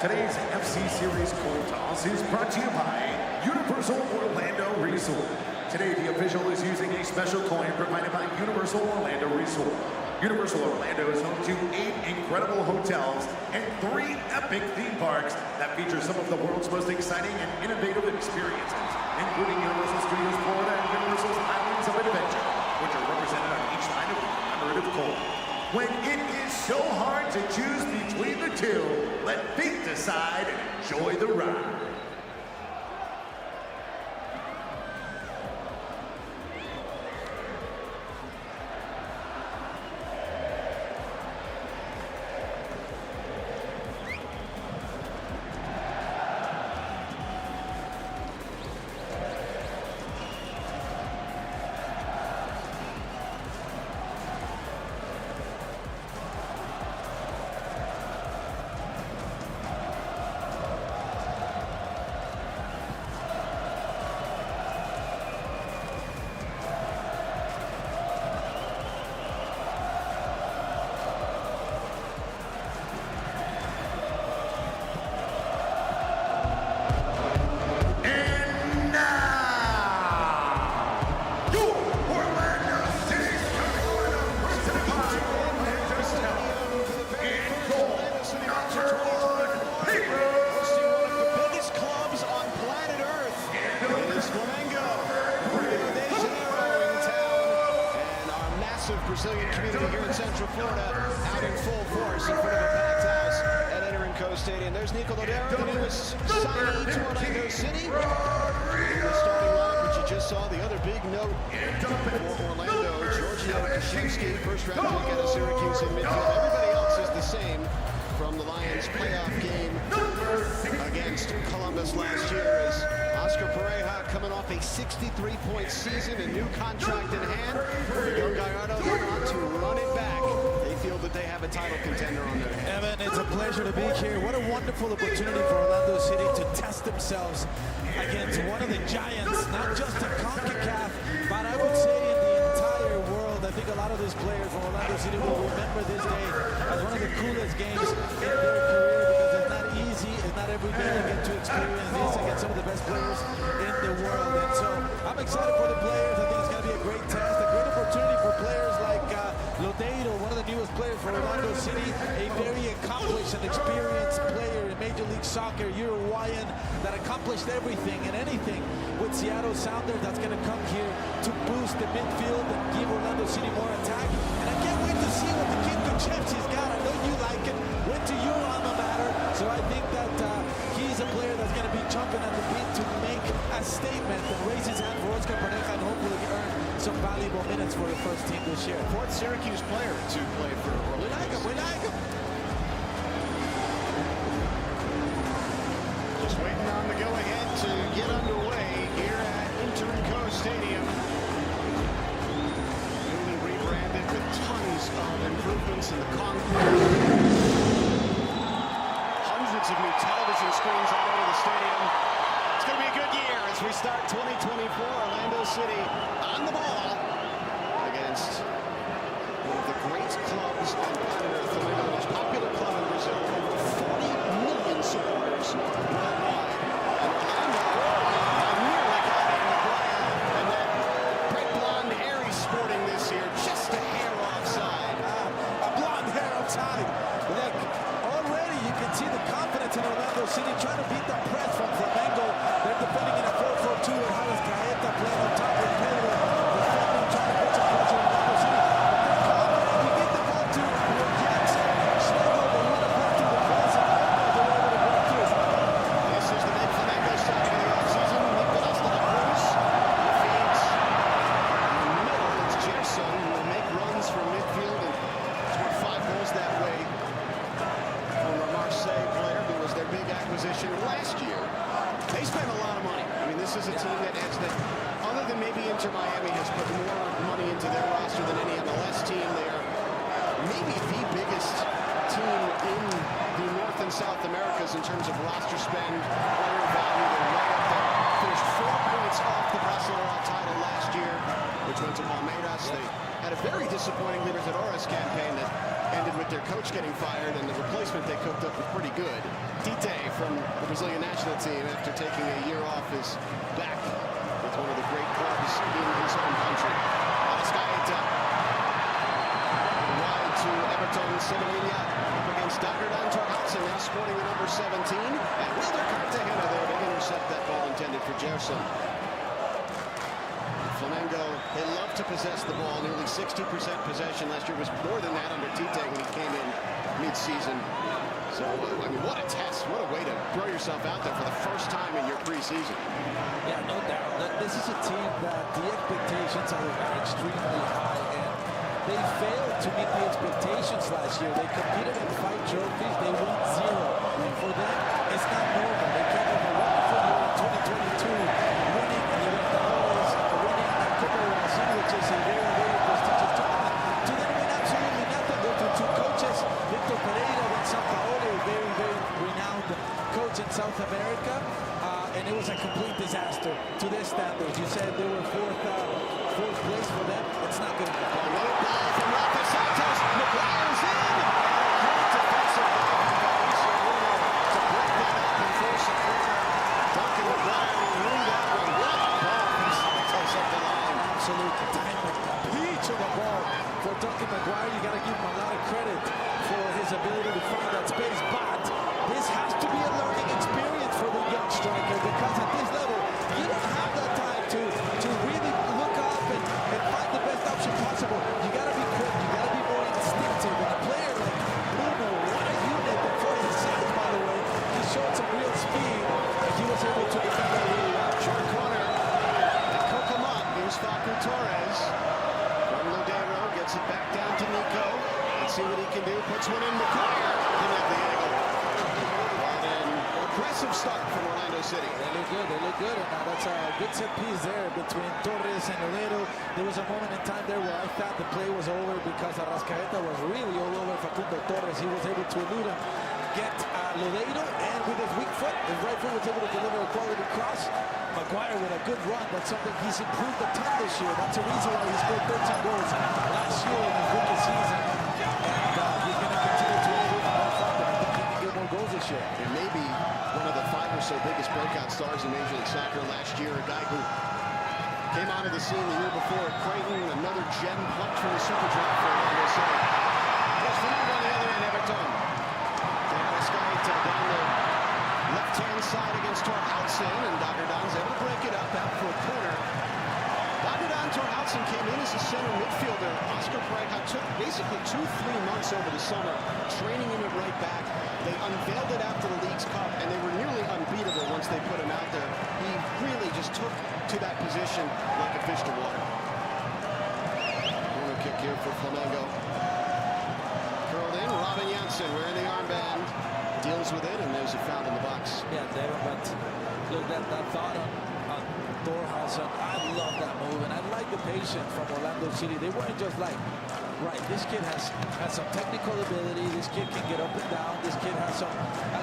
Today's FC Series coin toss is brought to you by Universal Orlando Resort. Today, the official is using a special coin provided by Universal Orlando Resort. Universal Orlando is home to 8 incredible hotels and 3 epic theme parks that feature some of the world's most exciting and innovative experiences, including Universal Studios Florida and Universal's Islands of Adventure, which are represented on each side of the commemorative coin. When it is so hard to choose between the two, let fate decide and enjoy the ride. Brazilian community here in Central Florida, out in full force in front of a packed house at Enrico Stadium. There's Nico Lodero, the newest signee to Orlando City. In the starting lineup, which you just saw, the other big note for Orlando, Giorgio Kashemski, first round pick out of Syracuse in midfield. Everybody else is the same from the Lions playoff game against Columbus last year, as Oscar Pareja coming off a 63-point season, a new contract in hand. Young Gallardo going on to run it back. They feel that they have a title contender on their hands. Evan, it's a pleasure to be here. What a wonderful opportunity for Orlando City to test themselves against one of the giants, not just in CONCACAF, but I would say in the entire world. I think a lot of these players from Orlando City will remember this day as one of the coolest games in their career, because it's not easy, it's not every day you get to experience this against some of the best players in the world. And so I'm excited for the players. I think it's going to be a great test, a great opportunity for players like Lodero, one of the newest players for Orlando City, a very accomplished and experienced player in Major League Soccer, Uruguayan, that accomplished everything and anything with Seattle Sounders. That's going to come here to boost the midfield and give Orlando City more attack. And I can't wait to see what the kid Kashemski's got. I know you like it. Went to your alma mater, so I think that he's a player that's going to be chomping at the bit to make a statement and raise his hand for Oscar Pareja and hopefully earn some valuable minutes for the first team this year. Fourth Syracuse player to play for Orlando. We like him, we like him. Just waiting on the go-ahead to get underway here at Enrico Stadium. Newly rebranded with tons of improvements in the concrete. Hundreds of new television screens all over the stadium. It's going to be a good year as we start 2024. Orlando City on the ball against one of the great clubs on planet Earth, the most popular club in Brazil, over 40 million supporters worldwide. And Orlando nearly got it in the playa, and that bright blonde hair he's sporting this year, just a hair offside. A blonde hair outside. Look, already you can see the confidence in Orlando City trying to beat the press from Flamengo. They're defending in a 4-4-2 with Harris Gaeta playing on top with Pedro. Defending, trying to put some pressure on Orlando City. But they're confident. We get the ball to Jets. Schlegel, they want to play through the press, and they're able to break through. This is the big Flamengo signing of the offseason. Nicolas de la Cruz feeds in the middle. It's Gerson who will make runs from midfield and scored 5 goals that way. Former Marseille player who was their big acquisition last year. They spent a lot of money. I mean, this is a team that other than maybe Inter Miami, has put more money into their roster than any MLS team. They are maybe the biggest team in the North and South Americas in terms of roster spend, player value. They're right up there. Finished 4 points off the Barcelona title last year. which went to Palmeiras. They had a very disappointing Libertadores campaign that ended with their coach getting fired, and the replacement they cooked up was pretty good. Tite from the Brazilian national team, after taking a year off, is back with one of the great clubs in his home country. Arrascaeta wide to Everton. Cebolinha up against Daggerdan Torhadsen, now sporting the number 17, and Wilder Cartagena there to intercept that ball intended for Gerson. Flamengo, they love to possess the ball. Nearly 60% possession. Last year was more than that under Tite when he came in mid-season. So, I mean, what a test. What a way to throw yourself out there for the first time in your preseason. Yeah, no doubt. This is a team that the expectations are extremely high, and they failed to meet the expectations last year. They competed in 5 trophies. They won 0. And for them, it's not normal. They came over a wonderful year in 2022, winning Libertadores, winning the Clube de Regatas, which is a very, very prestigious tournament. To then win absolutely nothing. Go to 2 coaches, Victor Pereira and São Paulo, a very, very renowned coach in South America, and it was a complete disaster to their standards. You said they were fourth place for them. It's not good enough. Another ball from Rafa Santos. Maguire's in. Great defensive ball from Mauricio Bruno to break that up and force a corner. Duncan Maguire will win that one. What a ball from Santos up the line. Absolute diamond. Peach of the ball for Duncan Maguire. You got to give him a lot of credit for his ability to find that space, but this has to be a learning experience for the young striker, because at this level, you don't have that time to really look up and find the best option possible. You got to be quick. You got to be more instinctive. And a player like Bruno, what a unit, and for his size, by the way, he showed some real speed, and he was able to defend that really well. Short corner. And cook him up. Here's Facu Torres. From Lodeiro, gets it back down to Nico. Let's see what he can do. Puts one in. Maguire. Didn't have the angle. But an aggressive start from Orlando City. They look good. They look good. And now that's a good set piece there between Torres and Lodeiro. There was a moment in time there where I thought the play was over because Arrascaeta was really all over Facundo Torres. He was able to elude him, get Lodeiro, and with his weak foot, his right foot was able to deliver a quality cross. Maguire with a good run. That's something he's improved a ton this year. That's a reason why he scored 13 goals last year in his rookie season. And he's going to continue to improve on that front. And I think he can get more goals this year. And maybe one of the 5 or so biggest breakout stars in Major League Soccer last year, a guy who came onto the scene the year before at Creighton, another gem plucked from the Super Draft for Orlando City. There's Flamengo on the other end, Everton. Arrascaeta down the left-hand side against Torhadsen, and Daggerdan's able to break it up out for a corner. Daggerdan Torhadsen came in as a center midfielder. Oscar Pereira took basically 2-3 months over the summer, training him at right back. They unveiled it after the League's Cup, and they were nearly unbeatable once they put him out there. He really just took to that position like a fish to water. Corner kick here for Flamengo. Curled in, Robin Janssen wearing the armband. Deals with it, and there's a foul in the box. Yeah, David, but look, that thought on Torhadsen, I love that move, and I like the patience from Orlando City. They weren't just like, right, this kid has some technical ability, this kid can get up and down, this kid has some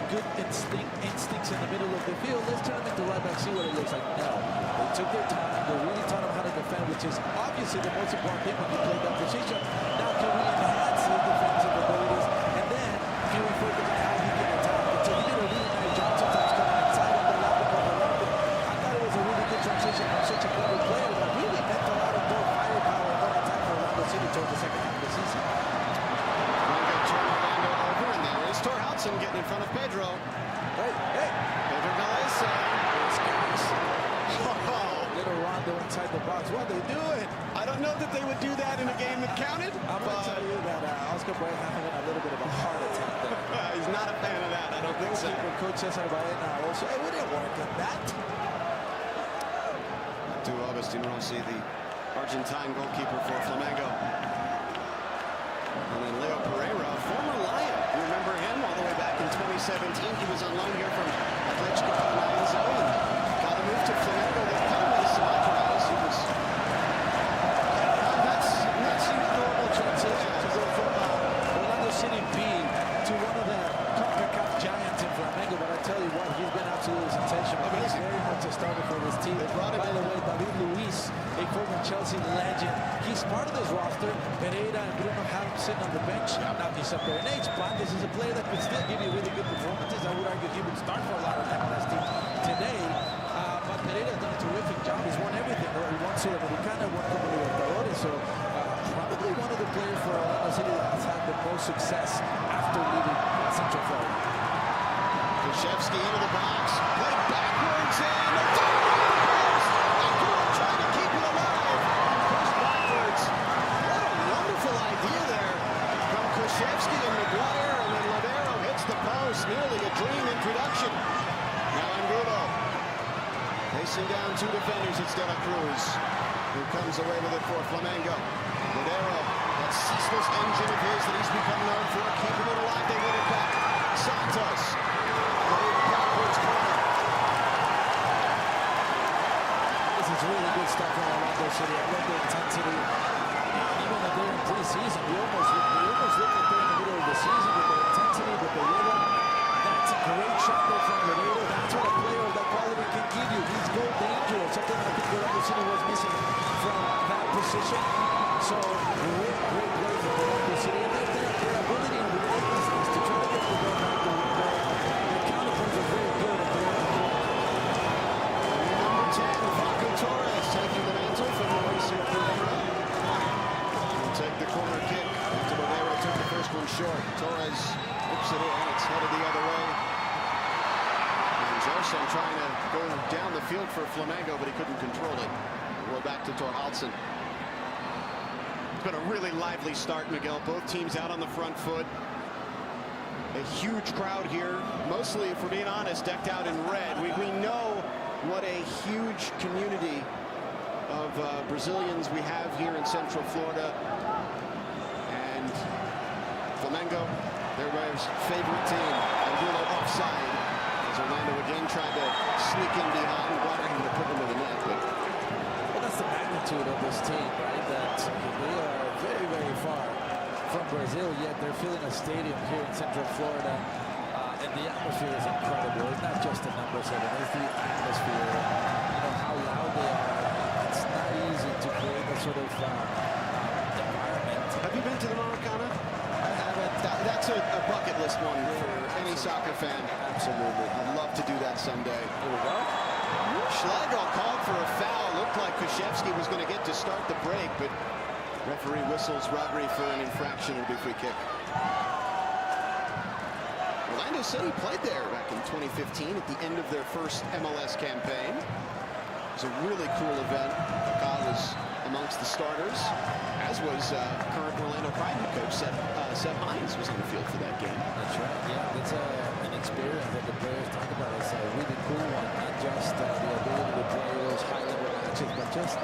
good instincts in the middle of the field. Let's turn him into right back, see what it looks like. No, they took their time, they really taught him how to defend, which is obviously the most important thing when you play that position. Now can we enhance his defensive abilities, and then can we focus on how he can attack? So he did a really nice job sometimes coming inside on the lap and around it. I thought it was a really good transition from such a clever player that really meant a lot of more firepower and more attack for Orlando City towards the second half of the season. Flamengo turn Orlando over, and there is Torhadsen getting in front of Pedro. Hey! Pedro Galeza. Little Rondo inside the box. What are they doing? I don't know that they would do that in a game that counted. I'm going to tell you that Oscar Pereira having a little bit of a heart attack there. He's not a fan of that. I don't think so. Coach Cesar Baena also, it wouldn't work at that. To Agustin Rossi, the Argentine goalkeeper for Flamengo. And then Leo Pereira, former Lion. You remember him all the way back in 2017. He was on loan here from Atletico Paranaense and got a move to Flamengo. They've come with some eyebrows. He was... That's a normal transition to go from Orlando City B to one of the CONCACAF giants in Flamengo, but I tell you what, he's been absolutely sensational. It's very hard to starter for this team. By the way, David Luiz, a former Chelsea legend, he's part of this roster. Pereira and Bruno have him sitting on the bench. Now he's up there in age, but this is a player that could still give you really good performances. I would argue he would start for a lot of MLS teams today. But Pereira has done a terrific job. He's won everything. He won Sudamericana, won Copa Libertadores. So probably one of the players for Orlando City that has had the most success after leaving Central Florida. Krzyzewski into the box, played backwards and a post. Aguero trying to keep it alive. Pushed backwards. What a wonderful idea there from Krzyzewski and Maguire, and then Ladero hits the post. Nearly a dream introduction. Now Angulo facing down two defenders. It's De La Cruz who comes away with it for Flamengo. Ladero, that ceaseless engine of his that he's become known for, keeping it alive. They win it back. Santos. This is really good stuff from Orlando City. I love the intensity. Even though they're in preseason, we almost looked at them in the middle of the season with the intensity, with the rhythm. That's a great shot there from Ladero. That's what a player of that quality can give you. He's goal dangerous, something I think Orlando City was missing from that position. So great play from Orlando City. And their ability and relentlessness to try to get the ball back to the ball. Their counterpunch is very good at the end. Number 10, Vaca Torres taking the mantle from Mauricio Pereira. He'll take the corner kick after Pereira took the first one short. Torres whips it in, it's headed the other way. And Gerson trying to go down the field for Flamengo, but he couldn't control it. We're back to Torhaldsen. It's been a really lively start, Miguel. Both teams out on the front foot. A huge crowd here, mostly, if we're being honest, decked out in red. We know what a huge community of Brazilians we have here in Central Florida. And Flamengo, their favorite team, Angulo offside, as Orlando again tried to sneak in behind. Water able to put them to the net. But well, that's the magnitude of this team, right? That they are very, very far from Brazil, yet they're filling a stadium here in Central Florida. And the atmosphere is incredible. It's not just the numbers of it, it's the atmosphere. You know, how loud they are. It's not easy to create a sort of environment. have you been to the Maracana? I haven't. That's a bucket list one for any soccer fan. Absolutely. I'd love to do that someday. Here we go. Schlegel called for a foul. Looked like Krzyzewski was going to get to start the break, but referee whistles Rodri for an infraction. It'll be free kick. Orlando City played there back in 2015 at the end of their first MLS campaign. It was a really cool event. Kaká was amongst the starters, as was current Orlando Pride coach Seb Hines was on the field for that game. That's right. Yeah, it's an experience that the players talk about. It's a really cool one. Not just the ability to play those high-level matches, but just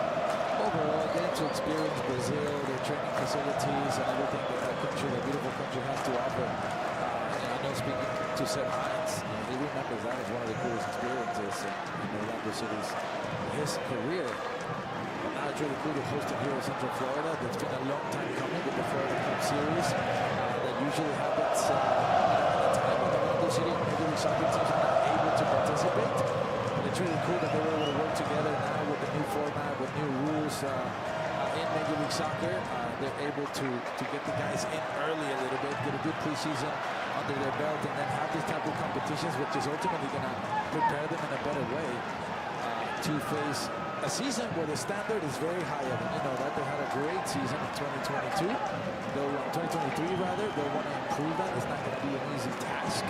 overall getting to experience Brazil, their training facilities, and everything that that country, that beautiful country, has to offer. I know, speaking to Seb Hines, he remembers that as one of the coolest experiences in Orlando City's his career. But now it's really cool to host him here in Central Florida. It's been a long time coming with the Florida Cup Series that usually happens at a time when the Orlando City and Major League Soccer teams are not able to participate. But it's really cool that they were able to work together now with the new format, with new rules in Major League Soccer. They're able to get the guys in early a little bit, get a good preseason under their belt, and then have these type of competitions, which is ultimately going to prepare them in a better way to face a season where the standard is very high. I mean, you know that they had a great season in 2022. They'll 2023 rather. They'll want to improve that. It's not going to be an easy task.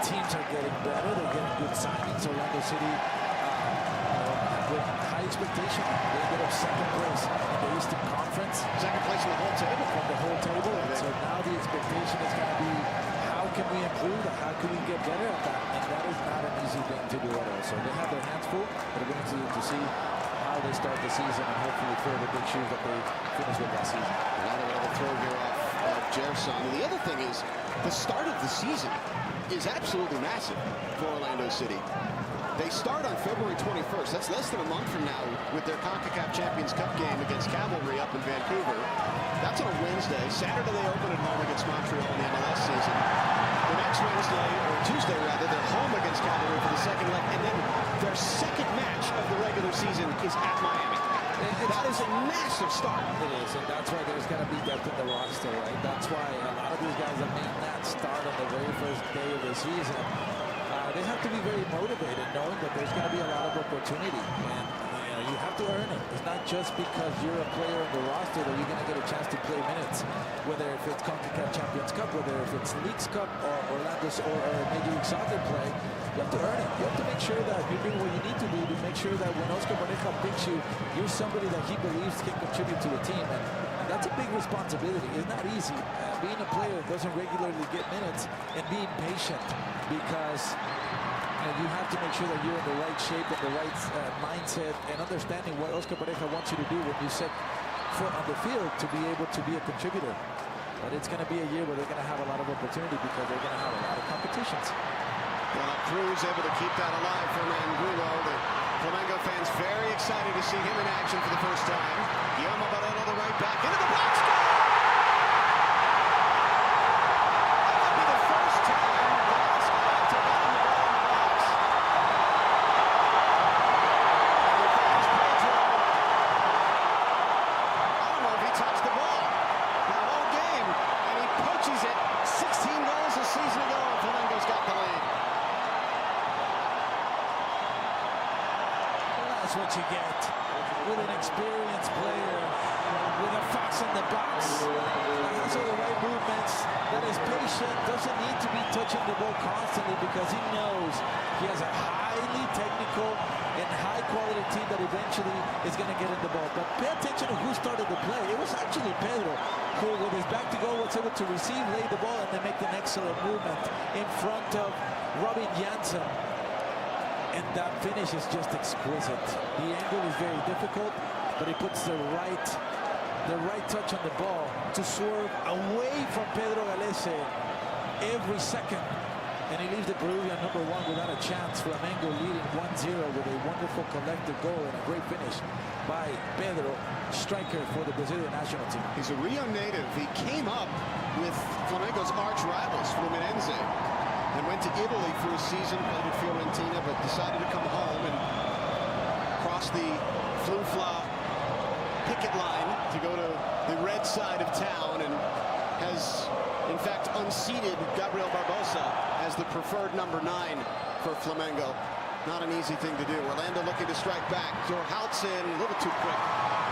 Teams are getting better. They're getting good signings. Orlando City with high expectation. They ended up second place in the Eastern Conference. Second place in the whole table. From the whole table. And so now the expectation is going to be, how can we improve? How can we get better at that? And that is not an easy thing to do at all. So they have their hands full. They're going to see how they start the season and hopefully fill the big shoes that they finish with that season. Another throw here off Gerson. And the other thing is, the start of the season is absolutely massive for Orlando City. They start on February 21st. That's less than a month from now with their CONCACAF Champions Cup game against Cavalry up in Vancouver. That's on a Wednesday. Saturday they open at home against Montreal in the MLS season. The next Wednesday, or Tuesday rather, they're home against Cavalry for the second leg. And then their second match regular season is at Miami. That is a massive start. It is, and that's why there's going to be depth in the roster, right? That's why a lot of these guys that may not start on the very first day of the season, they have to be very motivated, knowing that there's going to be a lot of opportunity, and you have to earn it. It's not just because you're a player on the roster that you're going to get a chance to play minutes, whether if it's CONCACAF Champions Cup, whether if it's Leagues Cup or Orlando's or Major League Soccer play. You have to earn it. You have to make sure that you're doing what you need to do to make sure that when Oscar Pareja picks you, you're somebody that he believes can contribute to the team. And that's a big responsibility. It's not easy. Being a player that doesn't regularly get minutes and being patient, because you have to make sure that you're in the right shape and the right mindset and understanding what Oscar Pareja wants you to do when you set foot on the field to be able to be a contributor. But it's going to be a year where they're going to have a lot of opportunity because they're going to have a lot of competitions. Well, Cruz able to keep that alive for Angulo. The Flamengo fans very excited to see him in action for the first time. Guillermo Barrero, the right back, into the box. Goal! That might be the first time Barrero's got to get on the ball in the box. And he finds Pedro. I don't know if he touched the ball the whole game, and he poaches it. 16 goals a season ago, and Flamengo's got the lead. That's what you get with an experienced player, with a fox in the box, that has all the right movements, that is patient, doesn't need to be touching the ball constantly because he knows he has a highly technical and high-quality team that eventually is going to get in the ball. But pay attention to who started the play. It was actually Pedro, who with his back to goal was able to receive, lay the ball, and then make an excellent movement in front of Robin Janssen. And that finish is just exquisite. The angle is very difficult, but he puts the right touch on the ball to swerve away from Pedro Galese every second. And he leaves the Peruvian #1 without a chance. Flamengo leading 1-0 with a wonderful collective goal and a great finish by Pedro, striker for the Brazilian national team. He's a Rio native. He came up with Flamengo's arch rivals, Fluminense, and went to Italy for a season, played at Fiorentina, but decided to come home and cross the Flu-Fla picket line to go to the red side of town, and has, in fact, unseated Gabriel Barbosa as the preferred #9 for Flamengo. Not an easy thing to do. Orlando looking to strike back. Jorhaltsen a little too quick.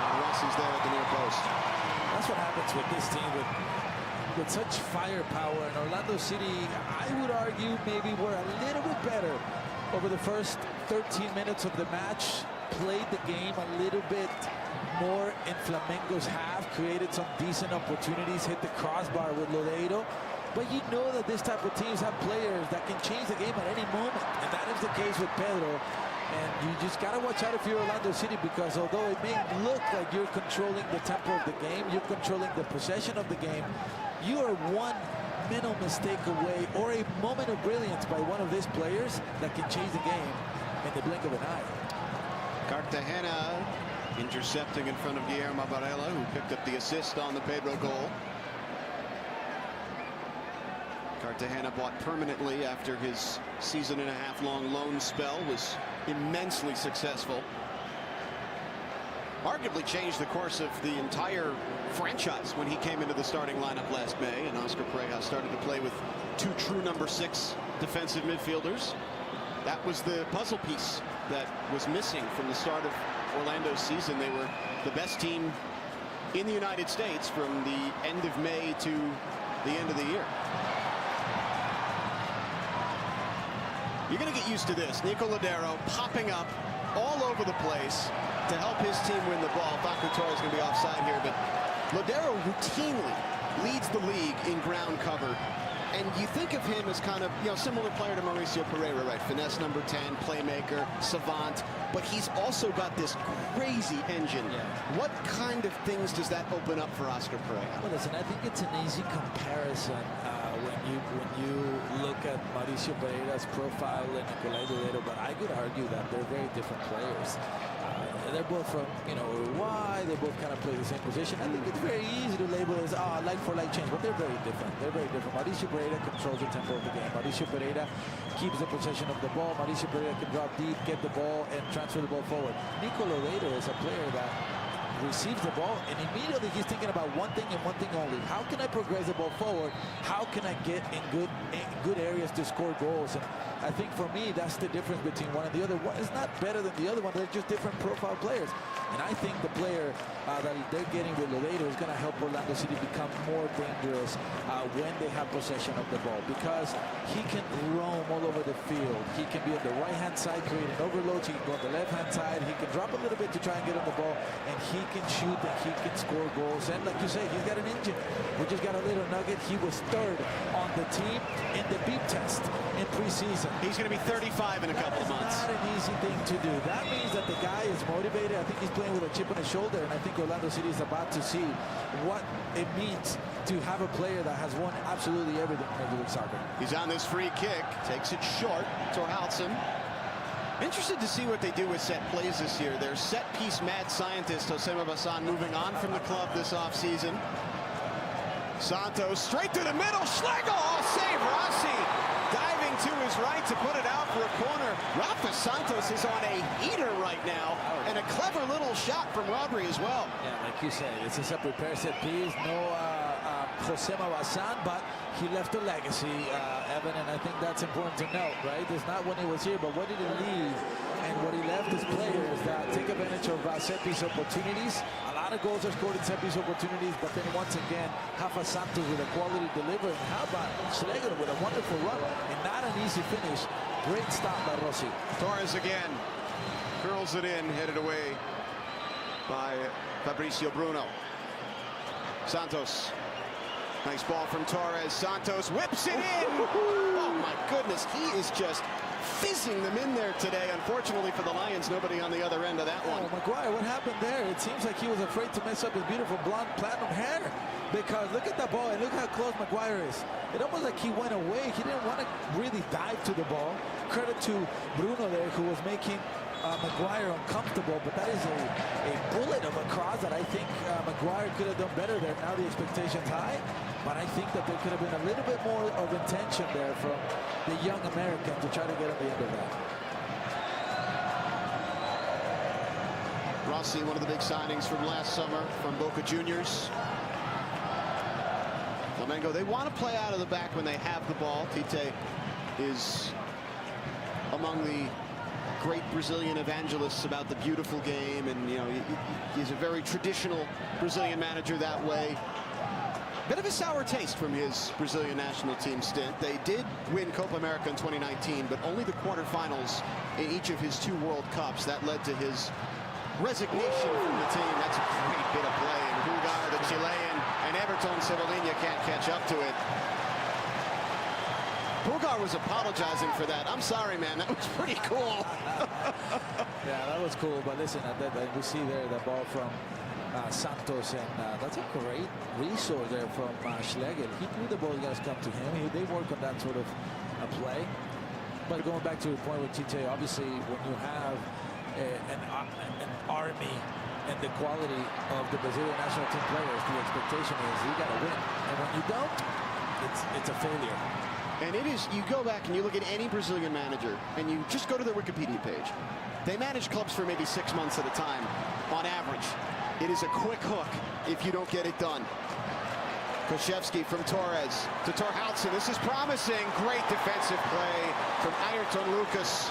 And Rossi's there at the near post. That's what happens with this team with such firepower. And Orlando City, I would argue, maybe were a little bit better over the first 13 minutes of the match. Played the game a little bit more in Flamengo's half, created some decent opportunities, hit the crossbar with Lodeiro. But you know that this type of teams have players that can change the game at any moment. And that is the case with Pedro. And you just got to watch out if you're Orlando City, because although it may look like you're controlling the tempo of the game, you're controlling the possession of the game, you are one mental mistake away or a moment of brilliance by one of these players that can change the game in the blink of an eye. Cartagena intercepting in front of Guillermo Varela, who picked up the assist on the Pedro goal. Cartagena bought permanently after his season-and-a-half-long loan spell was immensely successful. Arguably changed the course of the entire franchise when he came into the starting lineup last May, and Oscar Pareja started to play with two true #6 defensive midfielders. That was the puzzle piece that was missing from the start of Orlando's season. They were the best team in the United States from the end of May to the end of the year. You're going to get used to this. Nico Lodeiro popping up all over the place to help his team win the ball. Facu Torres is going to be offside here, but Lodeiro routinely leads the league in ground cover. And you think of him as kind of, similar player to Mauricio Pereira, right? Finesse #10, playmaker, savant, but he's also got this crazy engine. Yeah. What kind of things does that open up for Oscar Pareja? Well, listen, I think it's an easy comparison when you look at Mauricio Pereira's profile and Nicolai Lodero, but I could argue that they're very different players. They're both from, Uruguay. They both kind of play the same position. I think it's very easy to label as like for like change, but they're very different. They're very different. Mauricio Pereira controls the tempo of the game. Mauricio Pereira keeps the possession of the ball. Mauricio Pereira can drop deep, get the ball, and transfer the ball forward. Nicolai Lodero is a player that receives the ball, and immediately he's thinking about one thing and one thing only. How can I progress the ball forward? How can I get in good areas to score goals? And I think for me, that's the difference between one and the other. One is not better than the other one. They're just different profile players. And I think the player that they're getting with Lodero is going to help Orlando City become more dangerous when they have possession of the ball, because he can roam all over the field. He can be on the right-hand side, creating overloads. He can go on the left-hand side. He can drop a little bit to try and get on the ball, and he can shoot and he can score goals. And like you say, he's got an engine. We just got a little nugget. He was third on the team in the beep test in preseason. He's going to be 35 in a couple of months. That's not an easy thing to do. That means that the guy is motivated. I think he's playing with a chip on his shoulder, and I think Orlando City is about to see what it means to have a player that has won absolutely everything in Major League Soccer. He's on this free kick, takes it short. Torhaldsen. Interested to see what they do with set plays this year. Their set-piece mad scientist, Josema Bassan, moving on from the club this offseason. Santos straight to the middle. Schlegel, save Rossi. Diving to his right to put it out for a corner. Rafa Santos is on a heater right now, and a clever little shot from Rodri as well. Yeah, like you said, it's a separate pair set piece. No Josema Bassan, but he left a legacy, Evan, and I think that's important to note, right? It's not when he was here, but what did he leave? And what he left is players that take advantage of set-piece opportunities. A lot of goals are scored in set-piece opportunities, but then once again, Rafa Santos with a quality delivery. And how about Schlegel with a wonderful run and not an easy finish? Great stop by Rossi. Torres again curls it in, headed away by Fabricio Bruno. Santos. Nice ball from Torres. Santos whips it in. Oh my goodness, he is just fizzing them in there today. Unfortunately for the Lions, nobody on the other end of that one. Oh, Maguire, what happened there? It seems like he was afraid to mess up his beautiful blonde platinum hair, because look at the ball and look how close Maguire is. It almost like he went away. He didn't want to really dive to the ball. Credit to Bruno there, who was making Maguire uncomfortable, but that is a bullet of a cross that I think Maguire could have done better there. Now the expectation's high, but I think that there could have been a little bit more of intention there from the young American to try to get on the end of that. Rossi, one of the big signings from last summer from Boca Juniors. Flamengo, they want to play out of the back when they have the ball. Tite is among the great Brazilian evangelists about the beautiful game, and he's a very traditional Brazilian manager that way. Bit of a sour taste from his Brazilian national team stint. They did win Copa America in 2019, but only the quarterfinals in each of his 2 World Cups. That led to his resignation from the team. That's a great bit of play, and Rugar, the Chilean, and Everton Cebolinha can't catch up to it. Rugar was apologizing for that. I'm sorry, man. That was pretty cool. Yeah, that was cool. But listen, we see there the ball from Santos, and that's a great resource there from Schlegel. He knew the ball guys come to him. They work on that sort of play. But going back to your point with Tite, obviously when you have an army and the quality of the Brazilian national team players, the expectation is you got to win. And when you don't, it's a failure. And it is, you go back and you look at any Brazilian manager and you just go to their Wikipedia page. They manage clubs for maybe 6 months at a time on average. It is a quick hook if you don't get it done. Koszewski from Torres to Torhaldsen. This is promising. Great defensive play from Ayrton Lucas.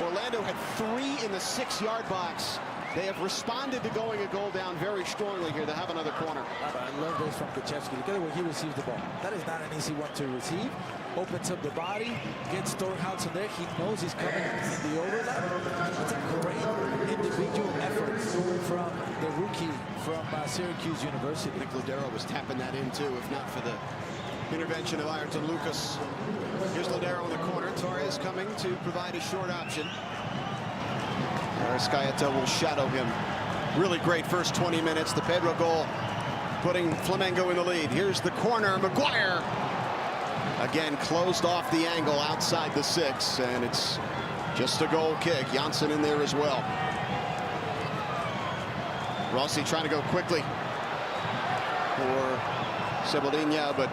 Orlando had 3 in the 6-yard box. They have responded to going a goal down very strongly here. They have another corner. I love this from Koszewski. Look at where he receives the ball. That is not an easy one to receive. Opens up the body, gets Torhaldsen there. He knows he's coming in the overlap. It's a great individual effort from the rookie from Syracuse University. I think Lodero was tapping that in too, if not for the intervention of Ayrton Lucas. Here's Lodero in the corner. Torres coming to provide a short option. Arrascaeta will shadow him. Really great first 20 minutes. The Pedro goal putting Flamengo in the lead. Here's the corner. Maguire Again, closed off the angle outside the 6, and it's just a goal kick. Janssen in there as well. Rossi trying to go quickly for Cebolinha, but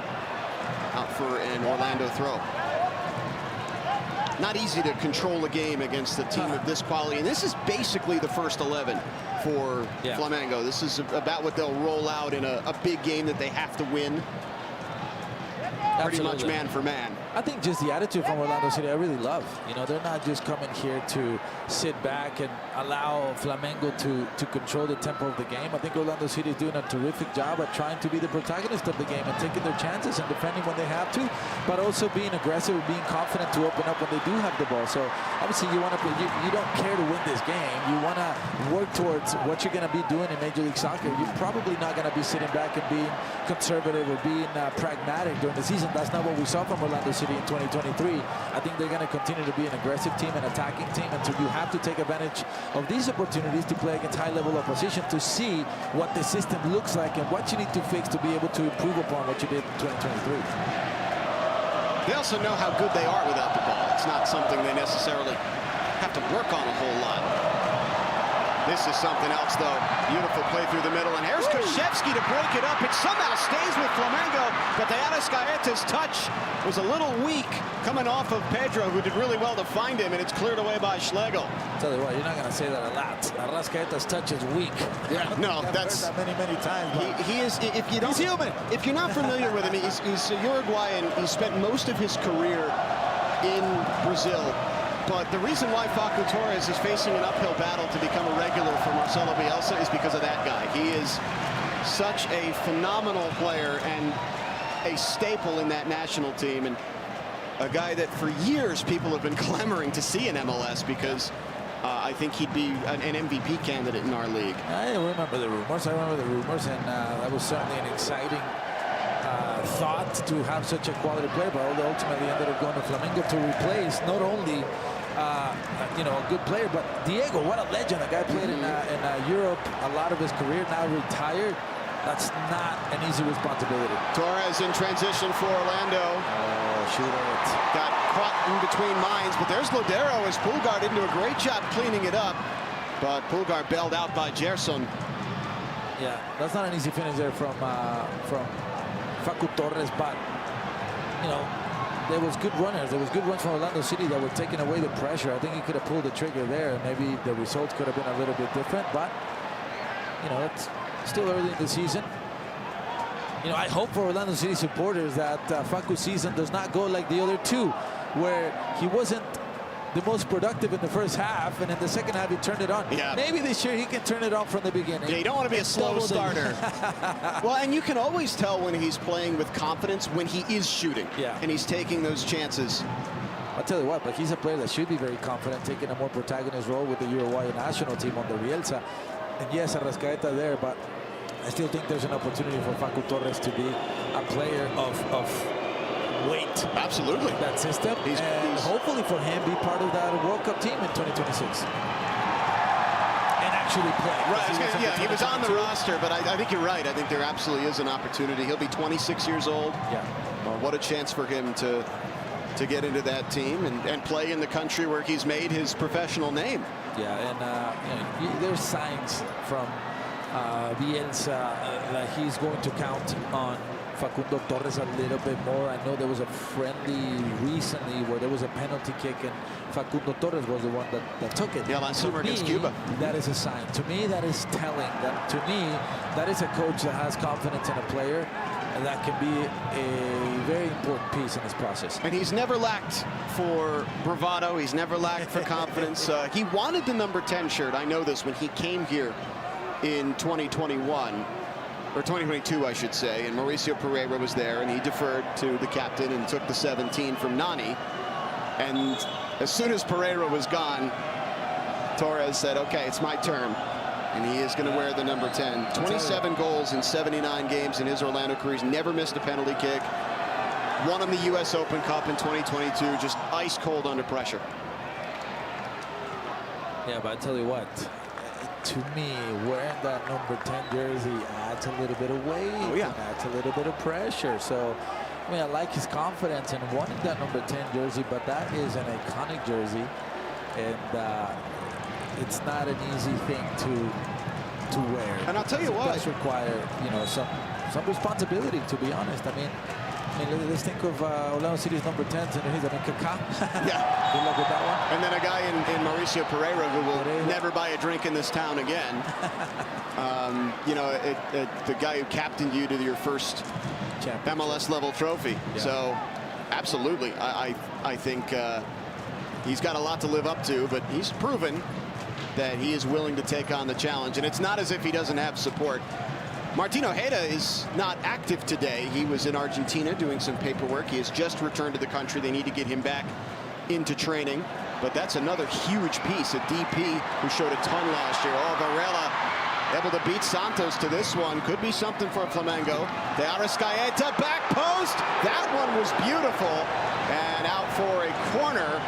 out for an Orlando throw. Not easy to control a game against a team of this quality, and this is basically the first 11 for Flamengo. This is about what they'll roll out in a big game that they have to win. Pretty much man for man. I think just the attitude from Orlando City I really love. You know, they're not just coming here to sit back and allow Flamengo to control the tempo of the game. I think Orlando City is doing a terrific job at trying to be the protagonist of the game and taking their chances and defending when they have to, but also being aggressive and being confident to open up when they do have the ball. So obviously you want to you don't care to win this game. You want to work towards what you're going to be doing in Major League Soccer. You're probably not going to be sitting back and being conservative or being pragmatic during the season. That's not what we saw from Orlando City in 2023. I think they're going to continue to be an aggressive team, an attacking team, and so you have to take advantage of these opportunities to play against high-level opposition to see what the system looks like and what you need to fix to be able to improve upon what you did in 2023. They also know how good they are without the ball. It's not something they necessarily have to work on a whole lot. This is something else, though. Beautiful play through the middle, and here's Krzyzewski to break it up. It somehow stays with Flamengo, but the Arrascaeta's touch was a little weak coming off of Pedro, who did really well to find him, and it's cleared away by Schlegel. Tell you what, you're not going to say that a lot. Arrascaeta's touch is weak. Yeah, no, that's heard that many times. He is. If you don't, he's human. If you're not familiar with him, he's Uruguayan. He spent most of his career in Brazil. But the reason why Facu Torres is facing an uphill battle to become a regular for Marcelo Bielsa is because of that guy. He is such a phenomenal player and a staple in that national team, and a guy that for years people have been clamoring to see in MLS because I think he'd be an MVP candidate in our league. I remember the rumors. And that was certainly an exciting thought to have such a quality player, but ultimately ended up going to Flamengo to replace not only you know, a good player, but Diego, what a legend. A guy played in Europe a lot of his career, now retired. That's not an easy responsibility. Torres in transition for Orlando. Oh, shoot it. Got caught in between minds, but there's Lodero as Pulgar didn't do a great job cleaning it up, but Pulgar bailed out by Gerson. Yeah, that's not an easy finish there from Facu Torres, but you know, there was good runners. There was good runs from Orlando City that were taking away the pressure. I think he could have pulled the trigger there, and maybe the results could have been a little bit different. But you know, it's still early in the season. You know, I hope for Orlando City supporters that Facu's season does not go like the other two, where he wasn't the most productive in the first half, and in the second half he turned it on. Yeah. Maybe this year he can turn it on from the beginning. Yeah, you don't want to be a slow starter. Well, and you can always tell when he's playing with confidence when he is shooting. Yeah. And he's taking those chances. I'll tell you what, but he's a player that should be very confident, taking a more protagonist role with the Uruguayan national team on the Bielsa. And yes, Arrascaeta there, but I still think there's an opportunity for Facu Torres to be a player of weight. Absolutely. That system. He's hopefully for him be part of that World Cup team in 2026. And actually play. Right. Yeah, he was on the roster, but I think you're right. I think there absolutely is an opportunity. He'll be 26 years old. Yeah. What a chance for him to get into that team and play in the country where he's made his professional name. Yeah, and you know, there's signs from Bielsa that he's going to count on Facundo Torres a little bit more. I know there was a friendly recently where there was a penalty kick and Facundo Torres was the one that took it. Yeah, last summer against Cuba. That is a sign. To me, that is telling. That to me, that is a coach that has confidence in a player, and that can be a very important piece in this process. And he's never lacked for bravado. He's never lacked for confidence. He wanted the number 10 shirt. I know this when he came here in 2021. Or 2022, I should say, and Mauricio Pereira was there, and he deferred to the captain and took the 17 from Nani. And as soon as Pereira was gone, Torres said, okay, it's my turn. And he is going to wear the number 10. 27 goals in 79 games in his Orlando career. He's never missed a penalty kick. Won him the U.S. Open Cup in 2022, just ice cold under pressure. Yeah, but I tell you what, to me, wearing that number 10 jersey adds a little bit of weight. Oh, yeah. And adds a little bit of pressure. So I mean, I like his confidence in wanting that number 10 jersey, but that is an iconic jersey, and it's not an easy thing to wear. And I'll tell you what, it does require, you know, some responsibility, to be honest. I mean, let's think of Orlando City's number 10s, and he's, Kaká. Yeah. Good luck with that one. And then a guy in Mauricio Pereira who will never buy a drink in this town again. You know, the guy who captained you to your first MLS level trophy. Yeah. So, absolutely, I think he's got a lot to live up to, but he's proven that he is willing to take on the challenge. And it's not as if he doesn't have support. Martin Ojeda is not active today. He was in Argentina doing some paperwork. He has just returned to the country. They need to get him back into training. But that's another huge piece, a DP who showed a ton last year. Oh, Varela able to beat Santos to this one. Could be something for Flamengo. De Arrascaeta, back post. That one was beautiful. And out for a corner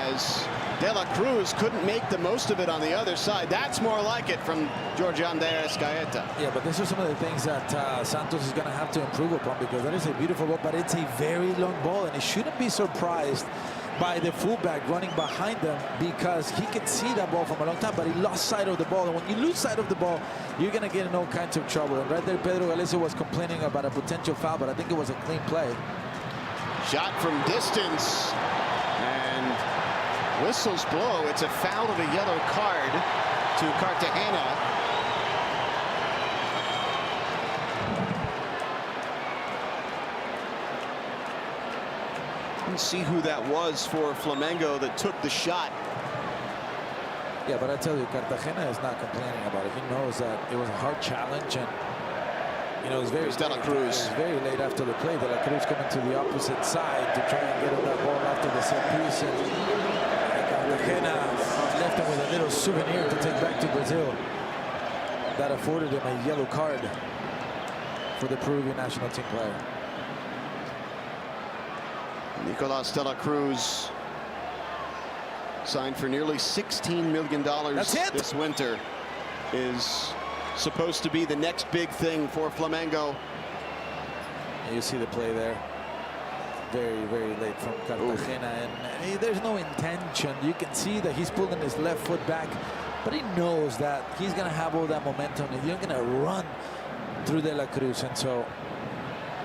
as De La Cruz couldn't make the most of it on the other side. That's more like it from Georgian De Arrascaeta. Yeah, but these are some of the things that Santos is going to have to improve upon, because that is a beautiful ball, but it's a very long ball, and he shouldn't be surprised by the fullback running behind them, because he can see that ball from a long time, but he lost sight of the ball. And when you lose sight of the ball, you're going to get in all kinds of trouble. And right there, Pedro Galese was complaining about a potential foul, but I think it was a clean play. Shot from distance, and whistles blow. It's a foul of a yellow card to Cartagena. Let's see who that was for Flamengo that took the shot. Yeah, but I tell you, Cartagena is not complaining about it. He knows that it was a hard challenge, and you know, it was very De La Cruz. It was very late after the play. De La Cruz coming to the opposite side to try and get on that ball after the set piece, and Cartagena left him with a little souvenir to take back to Brazil. That afforded him a yellow card for the Peruvian national team player. Nicolas De La Cruz signed for nearly $16 million this winter. Is supposed to be the next big thing for Flamengo. You see the play there. Very, very late from Cartagena. And there's no intention. You can see that he's pulling his left foot back, but he knows that he's going to have all that momentum, and you're going to run through De La Cruz. And so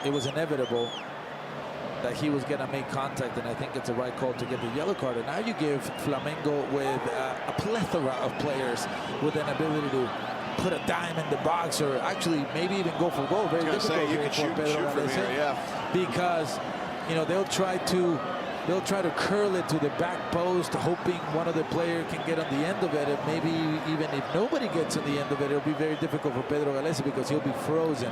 it was inevitable that he was going to make contact, and I think it's the right call to get the yellow card. And now you give Flamengo with a plethora of players with an ability to put a dime in the box, or actually maybe even go for goal. Very difficult you can shoot from here, yeah. Because you know they'll try to curl it to the back post, hoping one of the players can get on the end of it, and maybe even if nobody gets on the end of it, it'll be very difficult for Pedro Galese because he'll be frozen.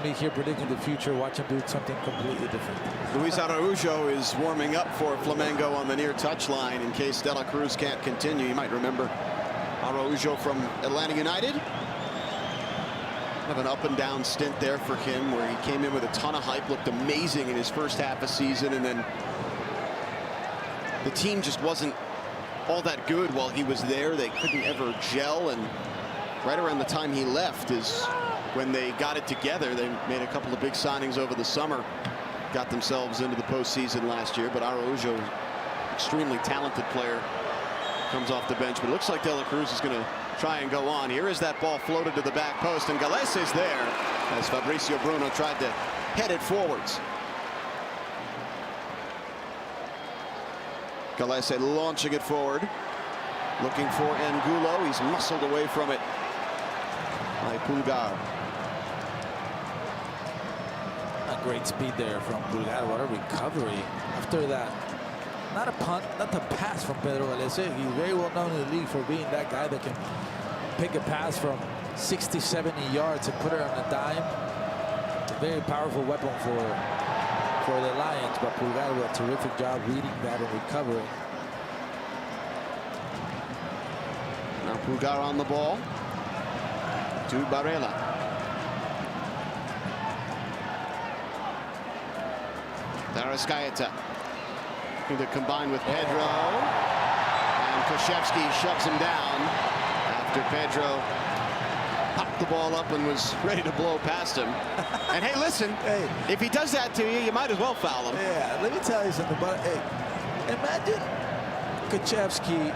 Me here predicting the future. Watch him do something completely different. Luis Araujo is warming up for Flamengo on the near touchline in case De La Cruz can't continue. You might remember Araujo from Atlanta United. Kind of an up and down stint there for him, where he came in with a ton of hype, looked amazing in his first half of season, and then the team just wasn't all that good while he was there. They couldn't ever gel, and right around the time he left is when they got it together. They made a couple of big signings over the summer, got themselves into the postseason last year. But Araujo, extremely talented player, comes off the bench. But it looks like De La Cruz is going to try and go on. Here is that ball floated to the back post, and Galese is there as Fabricio Bruno tried to head it forwards. Galese launching it forward, looking for Angulo. He's muscled away from it by Pulgar. A great speed there from Pulgar. What a recovery after that. Not a punt, not a pass from Pedro Galese. He's very well known in the league for being that guy that can pick a pass from 60, 70 yards and put it on a dime. A very powerful weapon for the Lions, but Pulgar did a terrific job reading that and recovering. Now Pulgar on the ball to Barella. Arrascaeta to combine with Pedro, and Koshevsky shuts him down after Pedro popped the ball up and was ready to blow past him. And hey, listen, Hey. if he does that to you, you might as well foul him. Yeah, let me tell you something. But hey, imagine Kuchevsky.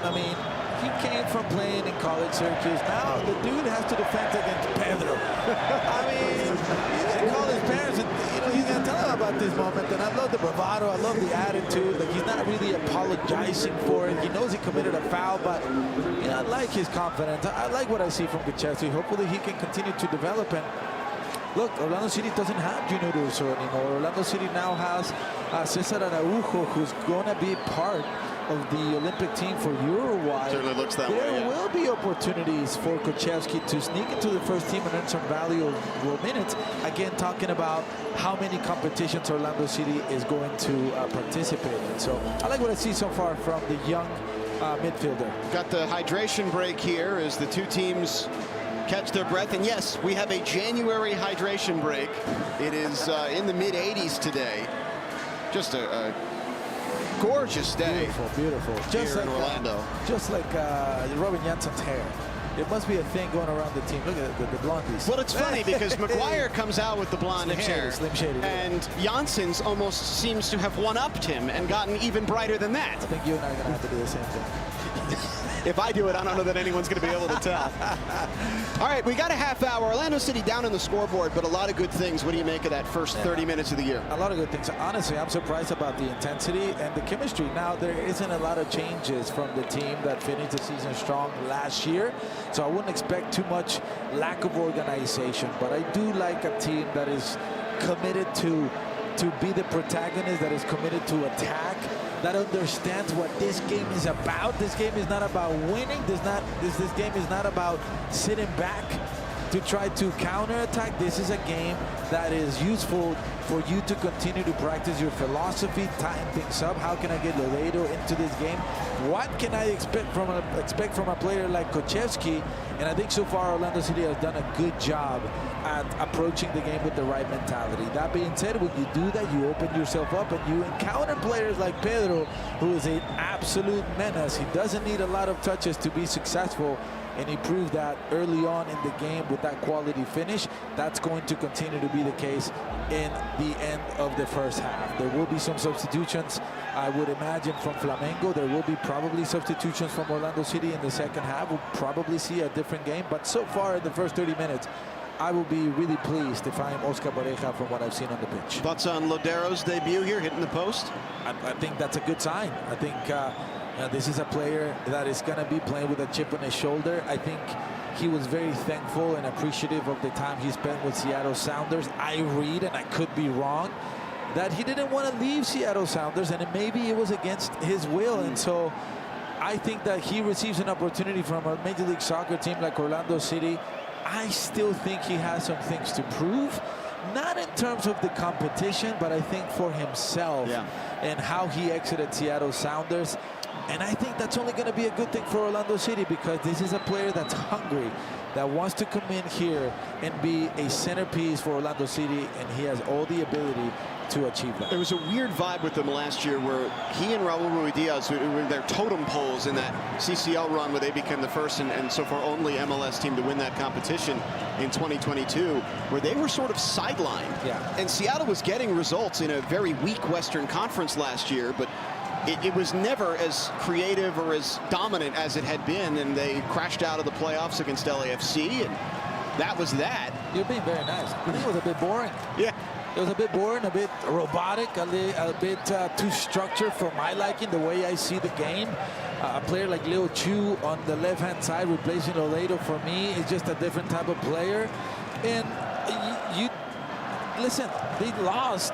I mean, he came from playing in college Syracuse. Now the dude has to defend against Pedro. I mean, he's gonna call his parents and he's gonna tell them about this moment. And I love the bravado. I love the attitude. Like, he's not really apologizing for it. He knows he committed a foul, but I like his confidence. I like what I see from Kuchevsky. Hopefully he can continue to develop. And look, Orlando City doesn't have Junior Urso anymore. Orlando City now has Cesar Araujo, who's going to be part of the Olympic team for Uruguay. Certainly looks that way, There yeah. will be opportunities for Kuchevsky to sneak into the first team and earn some valuable minutes. Again, talking about how many competitions Orlando City is going to participate in. So I like what I see so far from the young midfielder. Got the hydration break here as the two teams catch their breath. And yes, we have a January hydration break. It is in the mid-80s today. Just a gorgeous day. Beautiful, beautiful. Here in Orlando. Just like Robin Jansen's hair. It must be a thing going around the team. Look at the blondies. Well, it's funny because McGuire comes out with the blonde hair. Slim shady. And Jansen's almost seems to have one-upped him and gotten even brighter than that. I think you and I are going to have to do the same thing. If I do it, I don't know that anyone's going to be able to tell. All right, we got a half hour. Orlando City down on the scoreboard, but a lot of good things. What do you make of that first 30 minutes of the year? A lot of good things. Honestly, I'm surprised about the intensity and the chemistry. Now, there isn't a lot of changes from the team that finished the season strong last year, so I wouldn't expect too much lack of organization. But I do like a team that is committed to be the protagonist, that is committed to attack, that understands what this game is about. This game is not about winning. This game is not about sitting back to try to counterattack. This is a game that is useful for you to continue to practice your philosophy, tighten things up. How can I get Lodeiro into this game? What can I expect from a player like Kuchevsky? And I think so far Orlando City has done a good job at approaching the game with the right mentality. That being said, when you do that, you open yourself up and you encounter players like Pedro, who is an absolute menace. He doesn't need a lot of touches to be successful, and he proved that early on in the game with that quality finish. That's going to continue to be the case in the end of the first half. There will be some substitutions, I would imagine, from Flamengo. There will be probably substitutions from Orlando City in the second half. We'll probably see a different game, but so far in the first 30 minutes, I will be really pleased if I am Oscar Pareja from what I've seen on the pitch. Thoughts on Lodeiro's debut here, hitting the post? I think that's a good sign. I think this is a player that is going to be playing with a chip on his shoulder. I think he was very thankful and appreciative of the time he spent with Seattle Sounders. I read, and I could be wrong, that he didn't want to leave Seattle Sounders, and maybe it was against his will. And so I think that he receives an opportunity from a Major League Soccer team like Orlando City. I still think he has some things to prove, not in terms of the competition, but I think for himself and how he exited Seattle Sounders. And I think that's only going to be a good thing for Orlando City, because this is a player that's hungry, that wants to come in here and be a centerpiece for Orlando City, and he has all the ability to achieve that. There was a weird vibe with them last year where he and Raul Ruidiaz were their totem poles in that CCL run where they became the first and so far only MLS team to win that competition in 2022, where they were sort of sidelined. And Seattle was getting results in a very weak Western Conference last year, but it was never as creative or as dominant as it had been, and they crashed out of the playoffs against LAFC, and that was that. You're being very nice. I think it was a bit boring. It was a bit boring, a bit robotic, a bit too structured for my liking, the way I see the game. A player like Leo Chu on the left-hand side replacing Lodeiro, for me, is just a different type of player. And you listen, they lost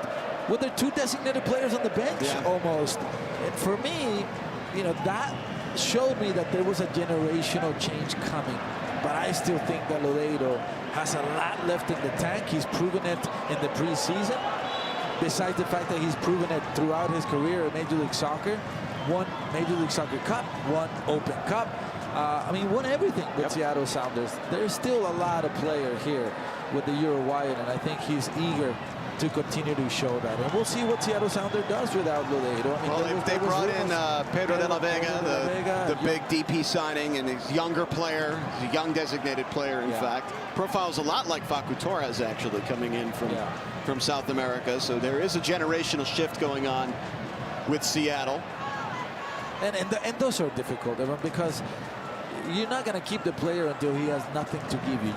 with their two designated players on the bench almost. And for me, that showed me that there was a generational change coming. But I still think that Lodeiro has a lot left in the tank. He's proven it in the preseason. Besides the fact that he's proven it throughout his career in Major League Soccer. One Major League Soccer Cup, one Open Cup. Won everything with Seattle Sounders. There's still a lot of player here with the Uruguayan, and I think he's eager to continue to show that. And we'll see what Seattle Sounder does without Lodeiro. I mean, Well, they brought in Pedro de la Vega, the big DP signing, and he's a younger player. He's a young designated player, in fact. Profiles a lot like Facu Torres, actually, coming in from South America. So there is a generational shift going on with Seattle. And those are difficult, Evan, because you're not going to keep the player until he has nothing to give you.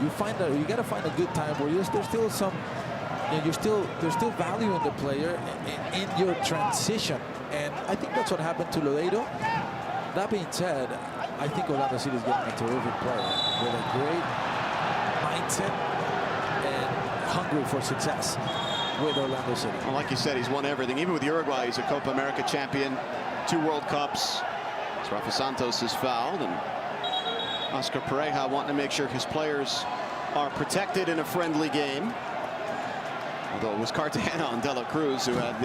You got to find a good time where there's still some, there's still value in the player in your transition, and I think that's what happened to Lodeiro. That being said, I think Orlando City is getting a terrific player with a great mindset and hungry for success with Orlando City. Well, like you said, he's won everything. Even with Uruguay, he's a Copa America champion, 2 World Cups. Rafa Santos is fouled, and Oscar Pereira wanting to make sure his players are protected in a friendly game. Although it was Cartagena on De La Cruz who had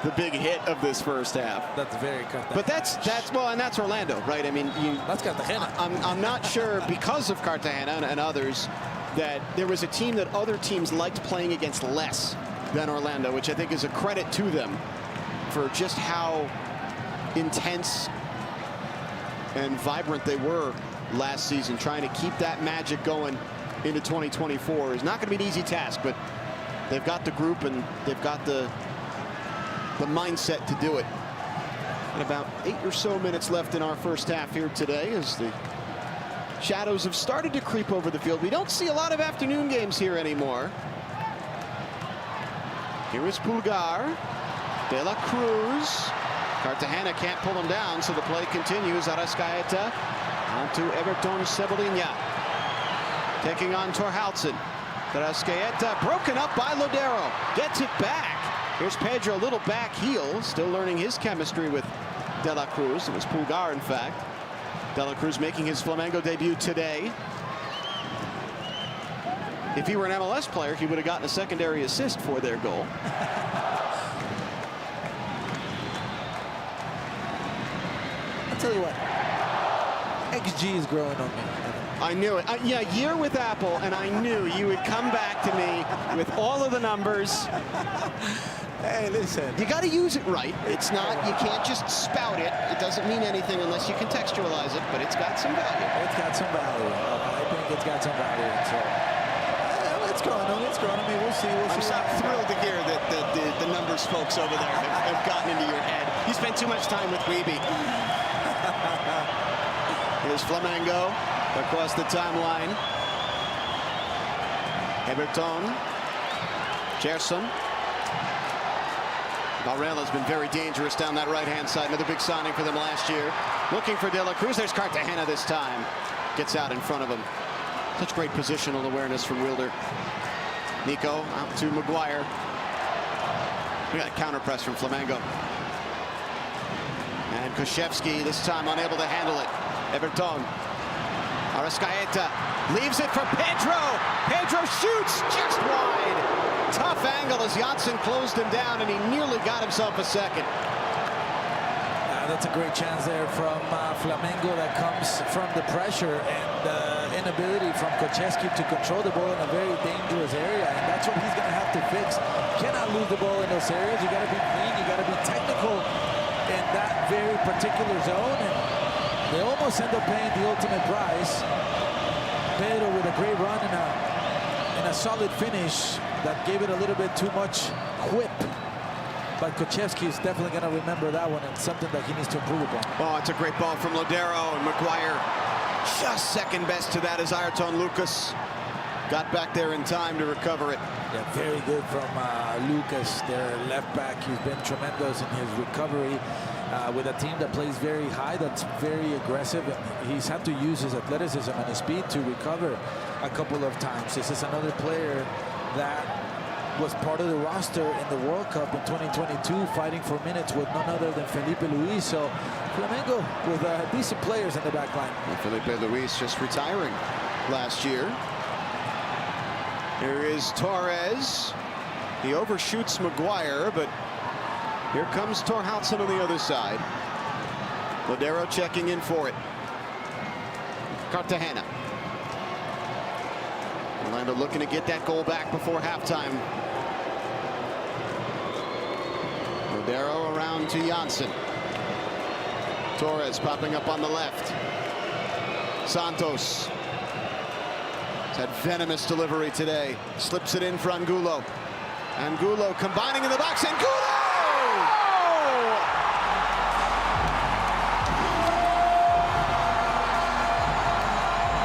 the big hit of this first half. That's very Cartagena. But that's Orlando, right? I mean, that's Cartagena. I'm not sure, because of Cartagena and others, that there was a team that other teams liked playing against less than Orlando, which I think is a credit to them for just how intense and vibrant they were last season. Trying to keep that magic going into 2024 is not going to be an easy task, but they've got the group and they've got the mindset to do it. And about 8 or so minutes left in our first half here today, as the shadows have started to creep over the field. We don't see a lot of afternoon games here anymore. Here is Pulgar, De La Cruz. Cartagena can't pull him down, so the play continues. Arrascaeta on to Everton Cebolinha, taking on Torhaldsen. Arrascaeta broken up by Lodeiro, gets it back. Here's Pedro, a little back heel, still learning his chemistry with De La Cruz. It was Pulgar, in fact. De La Cruz making his Flamengo debut today. If he were an MLS player, he would have gotten a secondary assist for their goal. I'll tell you what, XG is growing on me. I knew it. Yeah, year with Apple, and I knew you would come back to me with all of the numbers. Hey, listen. You got to use it right. It's not, you can't just spout it. It doesn't mean anything unless you contextualize it, but it's got some value. It's got some value. I think it's got some value. So, it's growing on me. It's growing on me. We'll see. I'm so thrilled to hear that the numbers folks over there have gotten into your head. You spent too much time with Weeby. Here's Flamengo across the timeline. Everton. Gerson. Varela's been very dangerous down that right-hand side. Another big signing for them last year. Looking for De La Cruz. There's Cartagena this time. Gets out in front of him. Such great positional awareness from Wilder. Nico out to Maguire. We got a counter press from Flamengo. And Kuszewski this time unable to handle it. Everton. Arrascaeta leaves it for Pedro. Pedro shoots just wide. Tough angle as Janssen closed him down, and he nearly got himself a second. That's a great chance there from Flamengo that comes from the pressure and the inability from Kuszewski to control the ball in a very dangerous area, and that's what he's going to have to fix. Cannot lose the ball in those areas. You got to be clean. You got to be technical in that very particular zone, and they almost end up paying the ultimate price. Pedro with a great run and a solid finish that gave it a little bit too much whip. But Kuszewski is definitely going to remember that one, and something that he needs to improve upon. Oh, it's a great ball from Lodeiro, and Maguire just second best to that as Ayrton Lucas got back there in time to recover it. Yeah, very good from Lucas, their left back. He's been tremendous in his recovery with a team that plays very high, that's very aggressive, and he's had to use his athleticism and his speed to recover a couple of times. This is another player that was part of the roster in the World Cup in 2022, fighting for minutes with none other than Felipe Luis. So Flamengo with decent players in the back line. And Felipe Luis just retiring last year. Here is Torres. He overshoots Maguire, but here comes Torhaldsen on the other side. Lodeiro checking in for it. Cartagena. Orlando looking to get that goal back before halftime. Lodeiro around to Janssen. Torres popping up on the left. Santos has had venomous delivery today. Slips it in for Angulo. Angulo combining in the box. Angulo!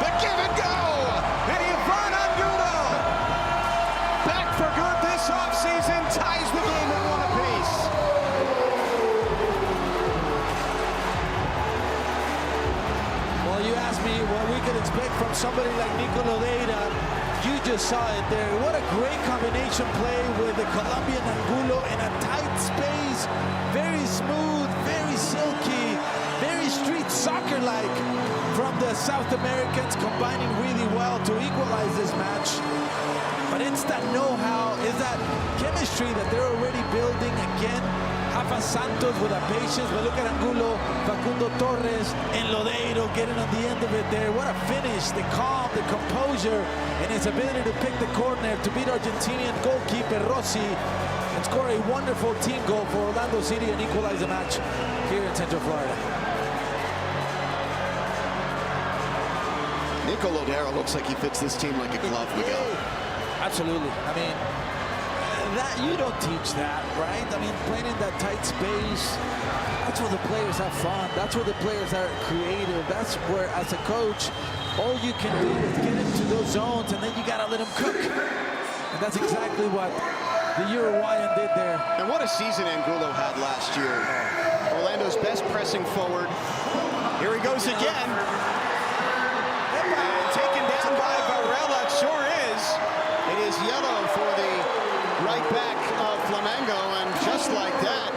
The give and go! And Ivan Angulo, back for good this offseason, ties the game at one apiece. Well, you asked me what we could expect from somebody like Nico Lodeiro. You just saw it there. What a great combination play with the Colombian Angulo in a tight space. Very smooth, very silky, very street soccer-like from the South Americans, combining really well to equalize this match. But it's that know-how, it's that chemistry that they're already building again. Rafa Santos with a patience, but look at Angulo, Facundo Torres, and Lodeiro getting on the end of it there. What a finish, the calm, the composure, and his ability to pick the corner to beat Argentinian goalkeeper Rossi and score a wonderful team goal for Orlando City and equalize the match here in Central Florida. Nico Lodeiro looks like he fits this team like a glove, Miguel. Absolutely. I mean, that you don't teach that, right? I mean, playing in that tight space, that's where the players have fun. That's where the players are creative. That's where, as a coach, all you can do is get into those zones, and then you gotta let them cook. And that's exactly what the Uruguayan did there. And what a season Angulo had last year. Orlando's best pressing forward. Here he goes again. And taken down by Varela, it sure is. It is yellow for the right back of Flamengo, and just like that,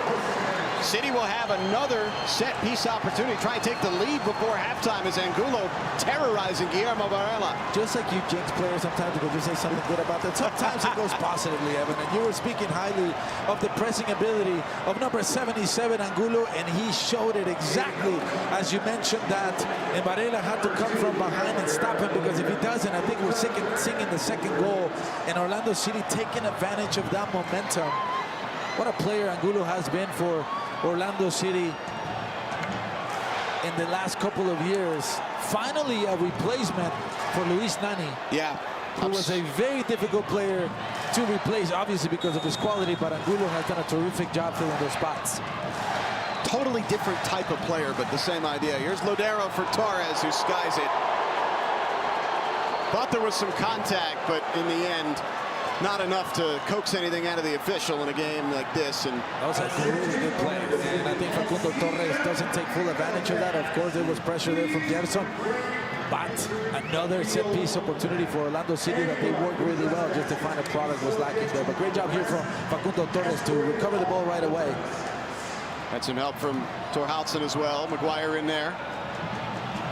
City will have another set-piece opportunity. Try and take the lead before halftime as Angulo terrorizing Guillermo Varela. Just like you jinx players sometimes because you say something good about them. Sometimes it goes positively, Evan. And you were speaking highly of the pressing ability of number 77, Angulo, and he showed it exactly as you mentioned that. And Varela had to come from behind and stop him, because if he doesn't, I think we're singing the second goal. And Orlando City taking advantage of that momentum. What a player Angulo has been for Orlando City in the last couple of years. Finally, a replacement for Luis Nani. Yeah. Who was a very difficult player to replace, obviously because of his quality, but Angulo has done a terrific job filling those spots. Totally different type of player, but the same idea. Here's Lodeiro for Torres, who skies it. Thought there was some contact, but in the end, not enough to coax anything out of the official in a game like this. And that was a really good play. And I think Facundo Torres doesn't take full advantage of that. Of course, there was pressure there from Gerson. But another set-piece opportunity for Orlando City that they worked really well. Just to find a product was lacking there. But great job here from Facundo Torres to recover the ball right away. Had some help from Torhaldsen as well. Maguire in there.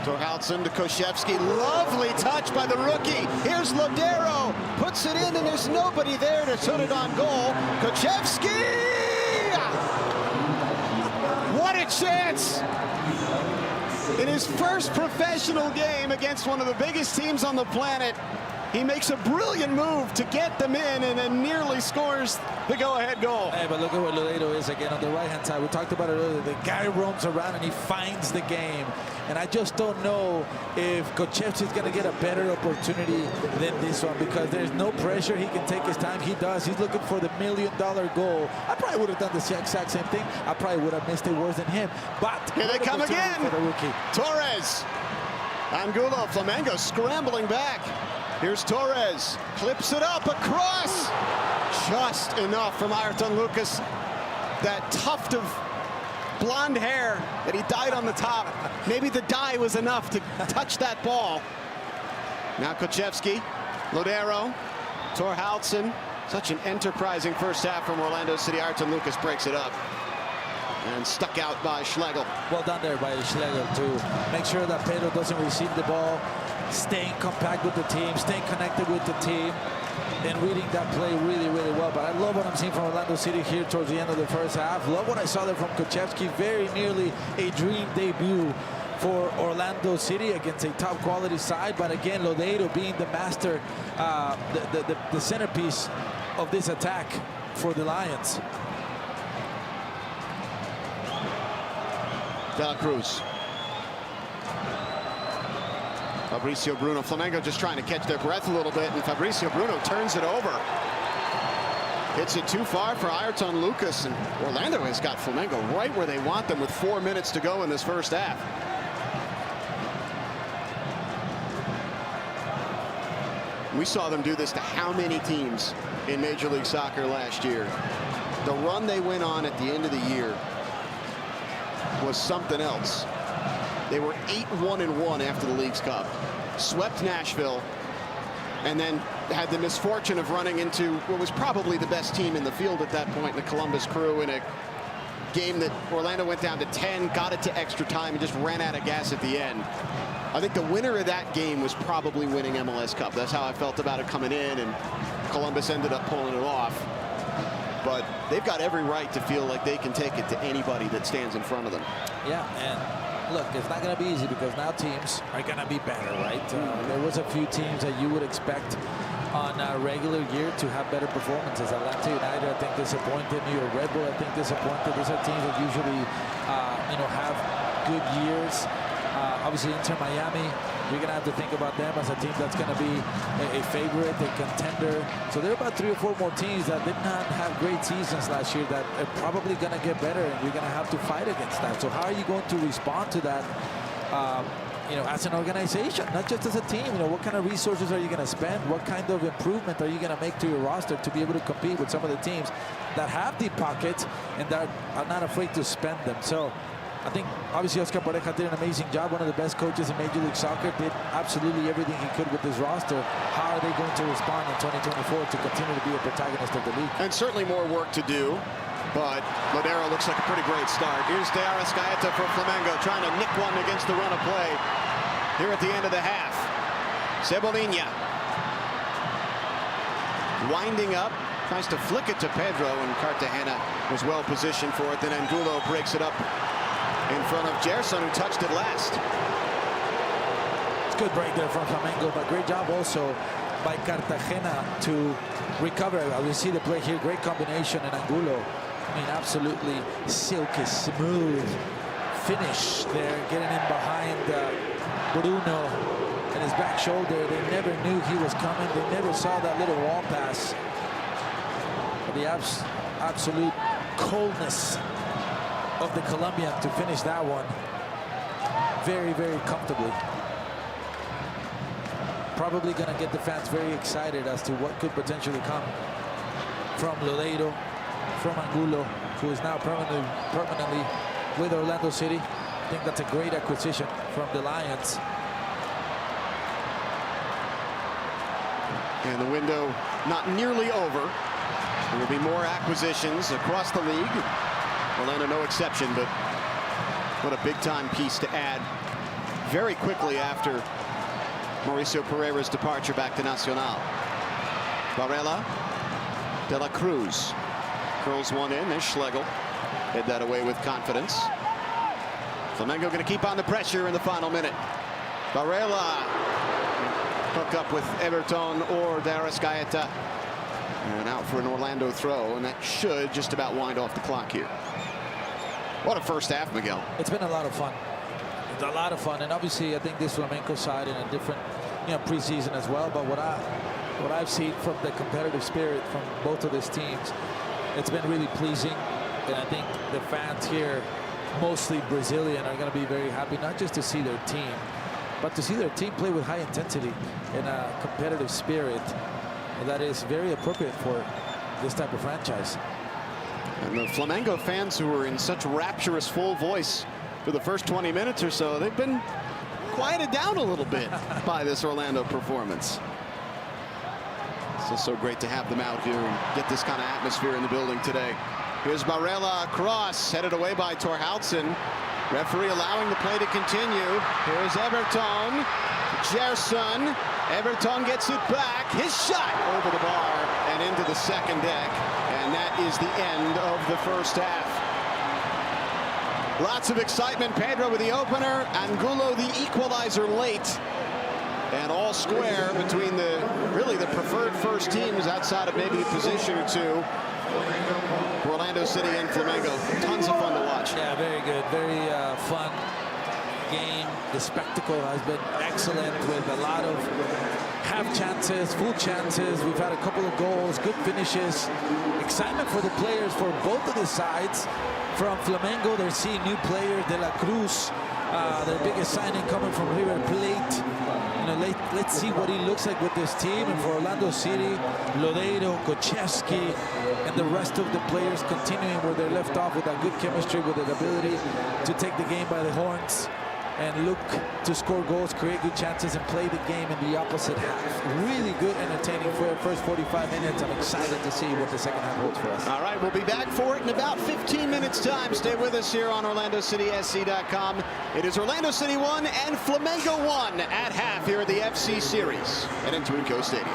Torhaldsen to Koshevsky. Lovely touch by the rookie. Here's Lodeiro. Puts it in, and there's nobody there to put it on goal. Koshevsky! What a chance! In his first professional game against one of the biggest teams on the planet, he makes a brilliant move to get them in and then nearly scores the go-ahead goal. Hey, but look at what Lodeiro is again on the right-hand side. We talked about it earlier. The guy roams around and he finds the game. And I just don't know if Kochevsky is going to get a better opportunity than this one, because there's no pressure. He can take his time. He does. He's looking for the $1 million goal. I probably would have done the exact same thing. I probably would have missed it worse than him. But here they come again. For the rookie. Torres. Angulo, Flamengo scrambling back. Here's Torres, clips it up, across. Just enough from Ayrton Lucas. That tuft of blonde hair that he dyed on the top. Maybe the dye was enough to touch that ball. Now Kochevsky, Lodeiro, Torhaldsen. Such an enterprising first half from Orlando City. Ayrton Lucas breaks it up. And stuck out by Schlegel. Well done there by Schlegel to make sure that Pedro doesn't receive the ball. Staying compact with the team, staying connected with the team, and reading that play really, really well. But I love what I'm seeing from Orlando City here towards the end of the first half. Love what I saw there from Kochevsky. Very nearly a dream debut for Orlando City against a top quality side. But again, Lodeiro being the master, the centerpiece of this attack for the Lions. De La Cruz. Fabricio Bruno. Flamengo just trying to catch their breath a little bit, and Fabricio Bruno turns it over. Hits it too far for Ayrton Lucas, and Orlando has got Flamengo right where they want them with 4 minutes to go in this first half. We saw them do this to how many teams in Major League Soccer last year? The run they went on at the end of the year was something else. They were 8-1-1 after the League's Cup, swept Nashville, and then had the misfortune of running into what was probably the best team in the field at that point, the Columbus Crew, in a game that Orlando went down to 10, got it to extra time, and just ran out of gas at the end. I think the winner of that game was probably winning MLS Cup. That's how I felt about it coming in, and Columbus ended up pulling it off. But they've got every right to feel like they can take it to anybody that stands in front of them. Yeah, and look, it's not going to be easy because now teams are going to be better, right? There was a few teams that you would expect on a regular year to have better performances. Atlanta United, I think, disappointed. New York Red Bull, I think, disappointed. These are teams that usually, have good years. Obviously, Inter Miami, you're going to have to think about them as a team that's going to be a favorite, a contender. So there are about 3 or 4 more teams that did not have great seasons last year that are probably going to get better, and you're going to have to fight against that. So how are you going to respond to that, as an organization, not just as a team? What kind of resources are you going to spend? What kind of improvement are you going to make to your roster to be able to compete with some of the teams that have deep pockets and that are not afraid to spend them? So I think, obviously, Oscar Pareja did an amazing job. One of the best coaches in Major League Soccer, did absolutely everything he could with his roster. How are they going to respond in 2024 to continue to be a protagonist of the league? And certainly more work to do, but Lodero looks like a pretty great start. Here's De Arrascaeta for Flamengo, trying to nick one against the run of play here at the end of the half. Cebolinha winding up, tries to flick it to Pedro, and Cartagena was well positioned for it. Then Angulo breaks it up in front of Gerson, who touched it last. It's good break there from Flamengo, but great job also by Cartagena to recover. We see the play here, great combination, and Angulo, absolutely silky smooth finish there, getting in behind Bruno and his back shoulder. They never knew he was coming. They never saw that little wall pass. But the absolute coldness of the Colombian to finish that one very, very comfortably. Probably going to get the fans very excited as to what could potentially come from Lodeiro, from Angulo, who is now permanently with Orlando City. I think that's a great acquisition from the Lions. And the window not nearly over. There will be more acquisitions across the league. Orlando no exception, but what a big-time piece to add very quickly after Mauricio Pereira's departure back to Nacional. Varela, De La Cruz curls one in. There's Schlegel. Head that away with confidence. Flamengo going to keep on the pressure in the final minute. Varela hook up with Everton or De Arrascaeta. And out for an Orlando throw, and that should just about wind off the clock here. What a first half, Miguel. It's been a lot of fun. It's a lot of fun, and obviously I think this Flamengo side in a different, preseason as well. But what I've seen from the competitive spirit from both of these teams, it's been really pleasing. And I think the fans here, mostly Brazilian, are going to be very happy, not just to see their team, but to see their team play with high intensity and a competitive spirit that is very appropriate for this type of franchise. And the Flamengo fans, who were in such rapturous full voice for the first 20 minutes or so, they've been quieted down a little bit by this Orlando performance. It's just so great to have them out here and get this kind of atmosphere in the building today. Here's Barella across, headed away by Torhaldsen. Referee allowing the play to continue. Here's Everton. Gerson. Everton gets it back. His shot over the bar and into the second deck. And that is the end of the first half. Lots of excitement. Pedro with the opener. Angulo the equalizer late. And all square between the preferred first teams outside of maybe a position or two. Orlando City and Flamengo. Tons of fun to watch. Yeah, very good. Very fun game. The spectacle has been excellent with a lot of half chances, full chances. We've had a couple of goals, good finishes. Excitement for the players for both of the sides. From Flamengo, they're seeing new players, De La Cruz, their biggest signing coming from River Plate. You know, let's see what he looks like with this team. And for Orlando City, Lodeiro, Kocheski, and the rest of the players continuing where they left off with that good chemistry, with the ability to take the game by the horns and look to score goals, create good chances, and play the game in the opposite half. Really good, entertaining for the first 45 minutes. I'm excited to see what the second half holds for us. All right, we'll be back for it in about 15 minutes' time. Stay with us here on OrlandoCitySC.com. It is Orlando City 1 and Flamengo 1 at half here at the FC Series at Entrenco Stadium.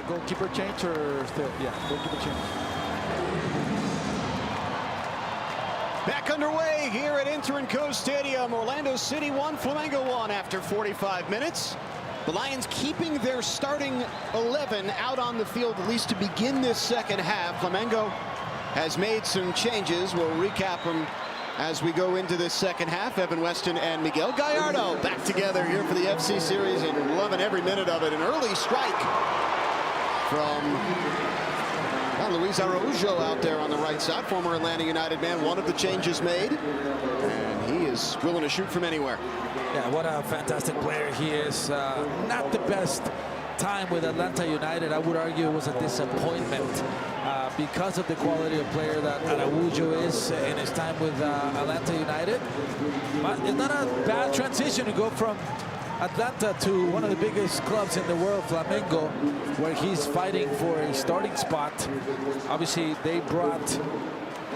goalkeeper change or still? Yeah, goalkeeper change. Back underway here at Inter & Co Stadium. Orlando City 1, Flamengo 1 after 45 minutes. The Lions keeping their starting 11 out on the field, at least to begin this second half. Flamengo has made some changes. We'll recap them as we go into this second half. Evan Weston and Miguel Gallardo back together here for the FC series and loving every minute of it. An early strike from Luis Araujo out there on the right side, former Atlanta United man. One of the changes made, and he is willing to shoot from anywhere. Yeah, what a fantastic player he is. Not the best time with Atlanta United. I would argue it was a disappointment because of the quality of player that Araujo is in his time with Atlanta United. But it's not a bad transition to go from Atlanta to one of the biggest clubs in the world, Flamengo, where he's fighting for a starting spot. Obviously, they brought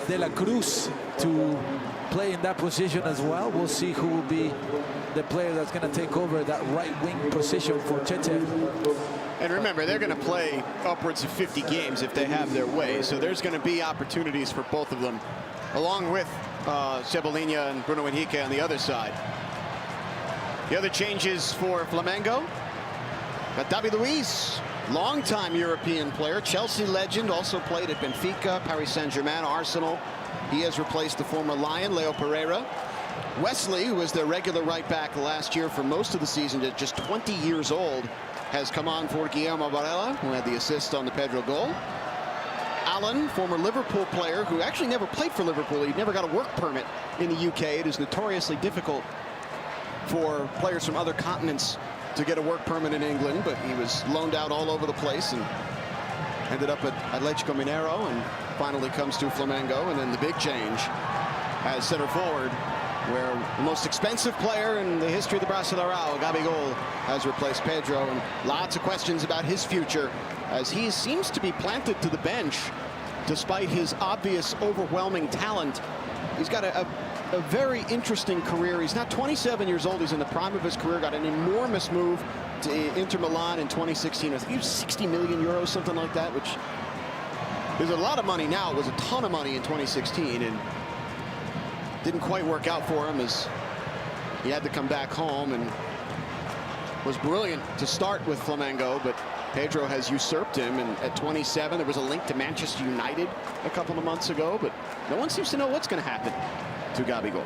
De La Cruz to play in that position as well. We'll see who will be the player that's going to take over that right wing position for Cheche. And remember, they're going to play upwards of 50 games if they have their way, so there's going to be opportunities for both of them, along with Cebolinha and Bruno Henrique on the other side. The other changes for Flamengo, got David Luiz, longtime European player, Chelsea legend, also played at Benfica, Paris Saint-Germain, Arsenal. He has replaced the former Lion, Leo Pereira. Wesley, who was their regular right back last year for most of the season, at just 20 years old, has come on for Guillermo Varela, who had the assist on the Pedro goal. Allen, former Liverpool player, who actually never played for Liverpool. He never got a work permit in the UK. It is notoriously difficult for players from other continents to get a work permit in England, but he was loaned out all over the place and ended up at Atletico Mineiro and finally comes to Flamengo. And then the big change as center forward, where the most expensive player in the history of the Brasileirão, Gabigol, has replaced Pedro, and lots of questions about his future as he seems to be planted to the bench despite his obvious overwhelming talent. He's got a very interesting career. He's now 27 years old. He's in the prime of his career. Got an enormous move to Inter Milan in 2016. I think it was 60 million euros, something like that, which is a lot of money now. It was a ton of money in 2016, and didn't quite work out for him as he had to come back home, and was brilliant to start with Flamengo, but Pedro has usurped him, and at 27 there was a link to Manchester United a couple of months ago, but no one seems to know what's going to happen to Gabigol.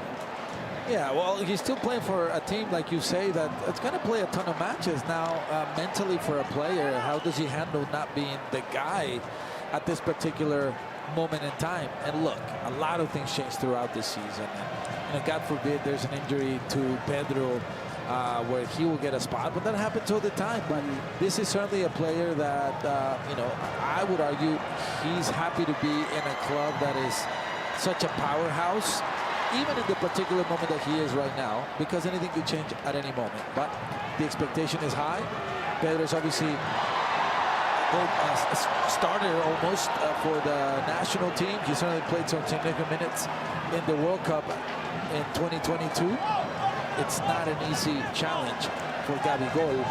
Yeah, well, he's still playing for a team, like you say, that it's going to play a ton of matches now. Mentally for a player, how does he handle not being the guy at this particular moment in time? And look, a lot of things change throughout this season. And God forbid there's an injury to Pedro where he will get a spot, but that happens all the time. But this is certainly a player that, you know, I would argue he's happy to be in a club that is such a powerhouse, even in the particular moment that he is right now, because anything could change at any moment. But the expectation is high. Pedro's obviously starter almost for the national team. He certainly played some significant minutes in the World Cup in 2022. It's not an easy challenge for Gabigol,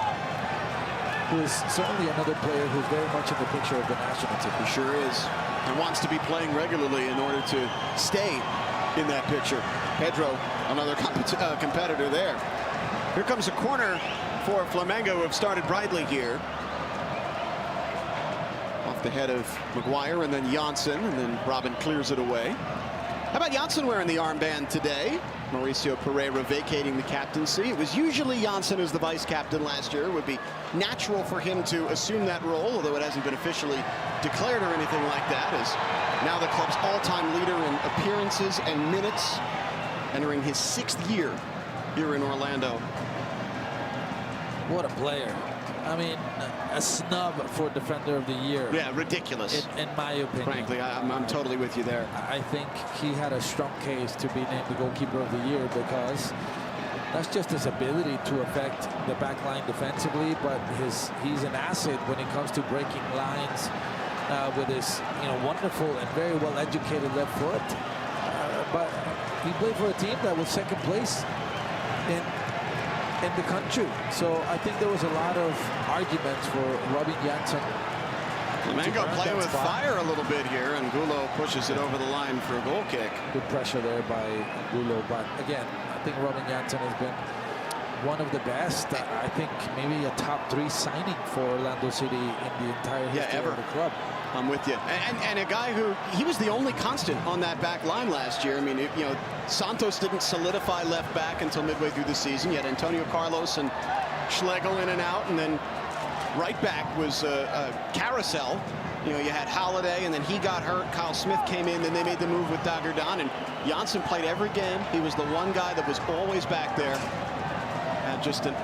who is certainly another player who's very much in the picture of the national team. He sure is, and wants to be playing regularly in order to stay in that picture. Pedro, another competitor there. Here comes a corner for Flamengo, who have started brightly here. Off the head of Maguire, and then Janssen, and then Robin clears it away. How about Janssen wearing the armband today? Mauricio Pereira vacating the captaincy. It was usually Janssen as the vice captain last year. It would be natural for him to assume that role, although it hasn't been officially declared or anything like that, as now the club's all-time leader in appearances and minutes, entering his 6th year here in Orlando. What a player. I mean, a snub for Defender of the Year. Yeah, ridiculous. In my opinion. Frankly, I'm totally with you there. I think he had a strong case to be named the goalkeeper of the year, because that's just his ability to affect the back line defensively, but he's an asset when it comes to breaking lines with his wonderful and very well-educated left foot. But he played for a team that was 2nd place in the country. So I think there was a lot of arguments for Robin Janssen Flamengo playing with fire a little bit here, and Angulo pushes it over the line for a goal kick. Good pressure there by Angulo, but again, I think Robin Janssen has been one of the best. I think maybe a top 3 signing for Orlando City in the entire history of the club. I'm with you. And a guy who, he was the only constant on that back line last year. I mean, you know, Santos didn't solidify left back until midway through the season. You had Antonio Carlos and Schlegel in and out, and then right back was a carousel. You know, you had Holiday, and then he got hurt. Kyle Smith came in, then they made the move with Daggerdan, and Janssen played every game. He was the one guy that was always back there. Had just an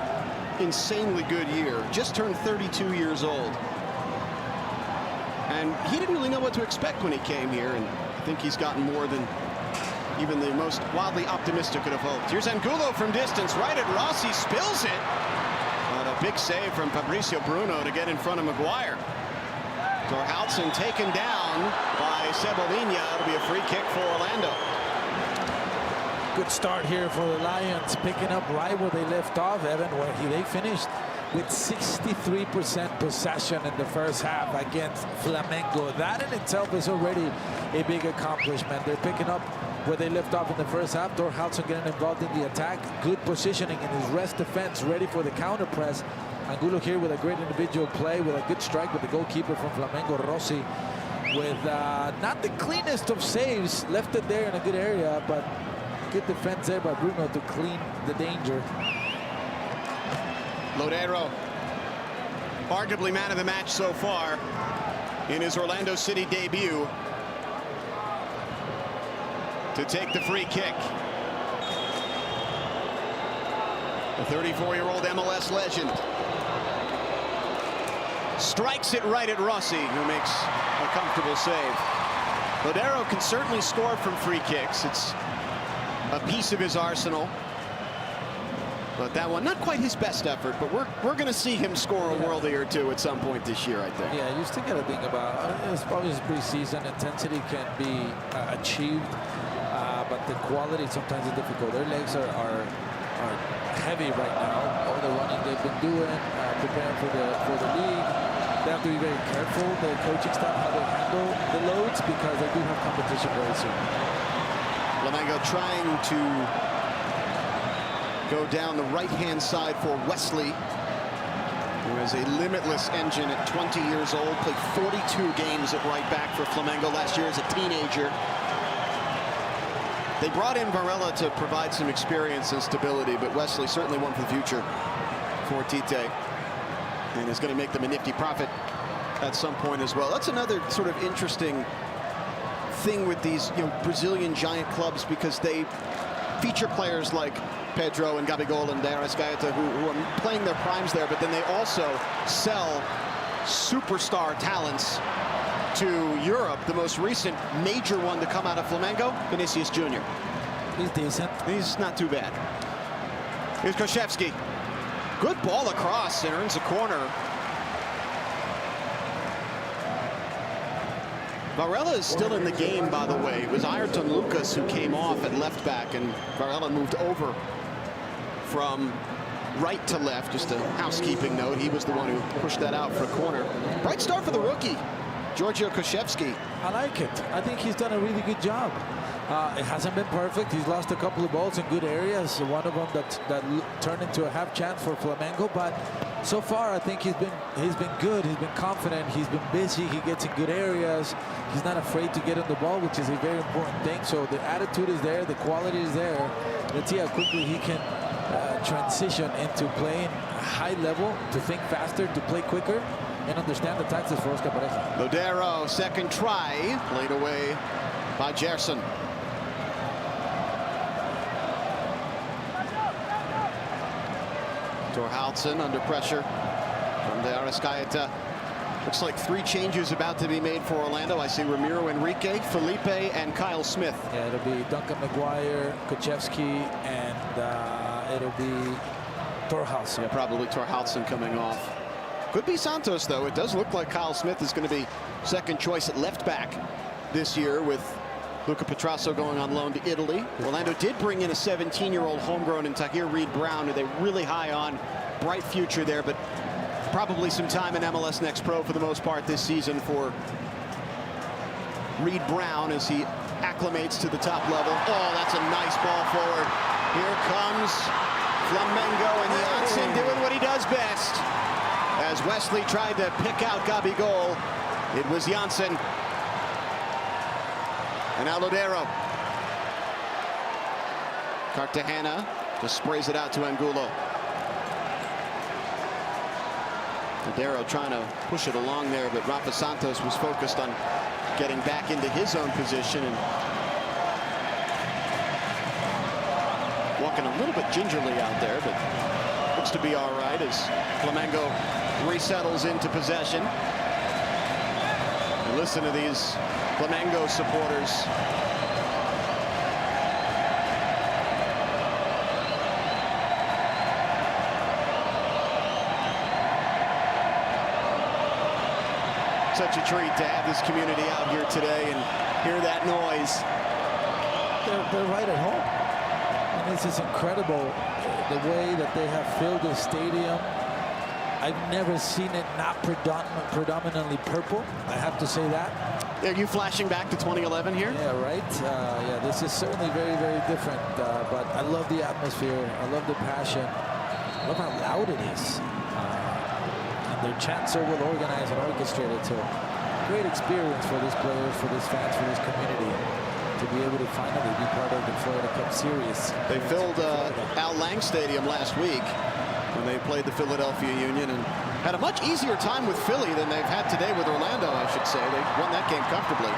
insanely good year. Just turned 32 years old. And he didn't really know what to expect when he came here, and I think he's gotten more than even the most wildly optimistic could have hoped. Here's Angulo from distance, right at Rossi, spills it. But a big save from Fabricio Bruno to get in front of Maguire. Thorhaldsen taken down by Cebolinha. It'll be a free kick for Orlando. Good start here for the Lions, picking up right where they left off, Evan, where they finished with 63% possession in the first half against Flamengo. That in itself is already a big accomplishment. They're picking up where they left off in the first half. Thorhaldsen getting involved in the attack. Good positioning in his rest defense, ready for the counter press. Angulo here with a great individual play, with a good strike with the goalkeeper from Flamengo, Rossi, with not the cleanest of saves. Left it there in a good area, but good defense there by Bruno to clean the danger. Lodeiro, arguably man of the match so far in his Orlando City debut, to take the free kick. The 34-year-old MLS legend strikes it right at Rossi, who makes a comfortable save. Lodeiro can certainly score from free kicks. It's a piece of his arsenal. But that one, not quite his best effort, but we're going to see him score a worldie or two at some point this year, I think. Yeah, you still got to think about, it's probably preseason, intensity can be achieved, but the quality sometimes is difficult. Their legs are heavy right now. All the running they've been doing, preparing for the league. They have to be very careful, the coaching staff, how they handle the loads, because they do have competition very soon. Flamengo trying to go down the right-hand side for Wesley, who is a limitless engine at 20 years old, played 42 games at right back for Flamengo last year as a teenager. They brought in Varela to provide some experience and stability, but Wesley certainly one for the future for Tite, and is going to make them a nifty profit at some point as well. That's another sort of interesting thing with these, you know, Brazilian giant clubs, because they feature players like Pedro and Gabigol and Arrascaeta who are playing their primes there, but then they also sell superstar talents to Europe. The most recent major one to come out of Flamengo, Vinicius Jr. He's decent. He's not too bad. Here's Koszewski. Good ball across and earns a corner. Varela is still in the game, by the way. It was Ayrton Lucas who came off at left back, and Varela moved over from right to left. Just a housekeeping note. He was the one who pushed that out for a corner. Bright start for the rookie, Giorgio Koszewski. I like it. I think he's done a really good job. It hasn't been perfect. He's lost a couple of balls in good areas. One of them that turned into a half chance for Flamengo. But so far, I think he's been good. He's been confident. He's been busy. He gets in good areas. He's not afraid to get on the ball, which is a very important thing. So the attitude is there. The quality is there. Let's see how quickly he can transition into playing high level, to think faster, to play quicker, and understand the tactics for Oscar Pareja. Lodeiro, second try, played away by Gerson. Thorhaldsen under pressure from De Arrascaeta. Looks like 3 changes about to be made for Orlando. I see Ramiro Enrique, Felipe, and Kyle Smith. Yeah, it'll be Duncan Maguire, Koszewski, and it'll be Thorhaldsen. Yeah, probably Thorhaldsen coming off. Could be Santos, though. It does look like Kyle Smith is going to be second choice at left back this year, with Luca Petrasso going on loan to Italy. Orlando did bring in a 17-year-old homegrown in Tahir Reed Brown, who they're really high on. Bright future there, but Probably some time in MLS Next Pro for the most part this season for Reed Brown as he acclimates to the top level. Oh, that's a nice ball forward. Here comes Flamengo, and Janssen doing what he does best. As Wesley tried to pick out Gabigol, it was Janssen. And now Lodeiro. Cartagena just sprays it out to Angulo. Lodeiro trying to push it along there, but Rafa Santos was focused on getting back into his own position and walking a little bit gingerly out there, but looks to be all right as Flamengo resettles into possession. And listen to these Flamengo supporters. Such a treat to have this community out here today and hear that noise. They're right at home. And this is incredible, the way that they have filled the stadium. I've never seen it not predominantly purple. I have to say that. Are you flashing back to 2011 here? Yeah, right. Yeah, this is certainly very, very different. But I love the atmosphere. I love the passion. I love how loud it is. Their chants are well organized and orchestrated, so great experience for these players, for these fans, for this community to be able to finally be part of the Florida Cup Series. They filled Al Lang Stadium last week when they played the Philadelphia Union and had a much easier time with Philly than they've had today with Orlando, I should say. They won that game comfortably.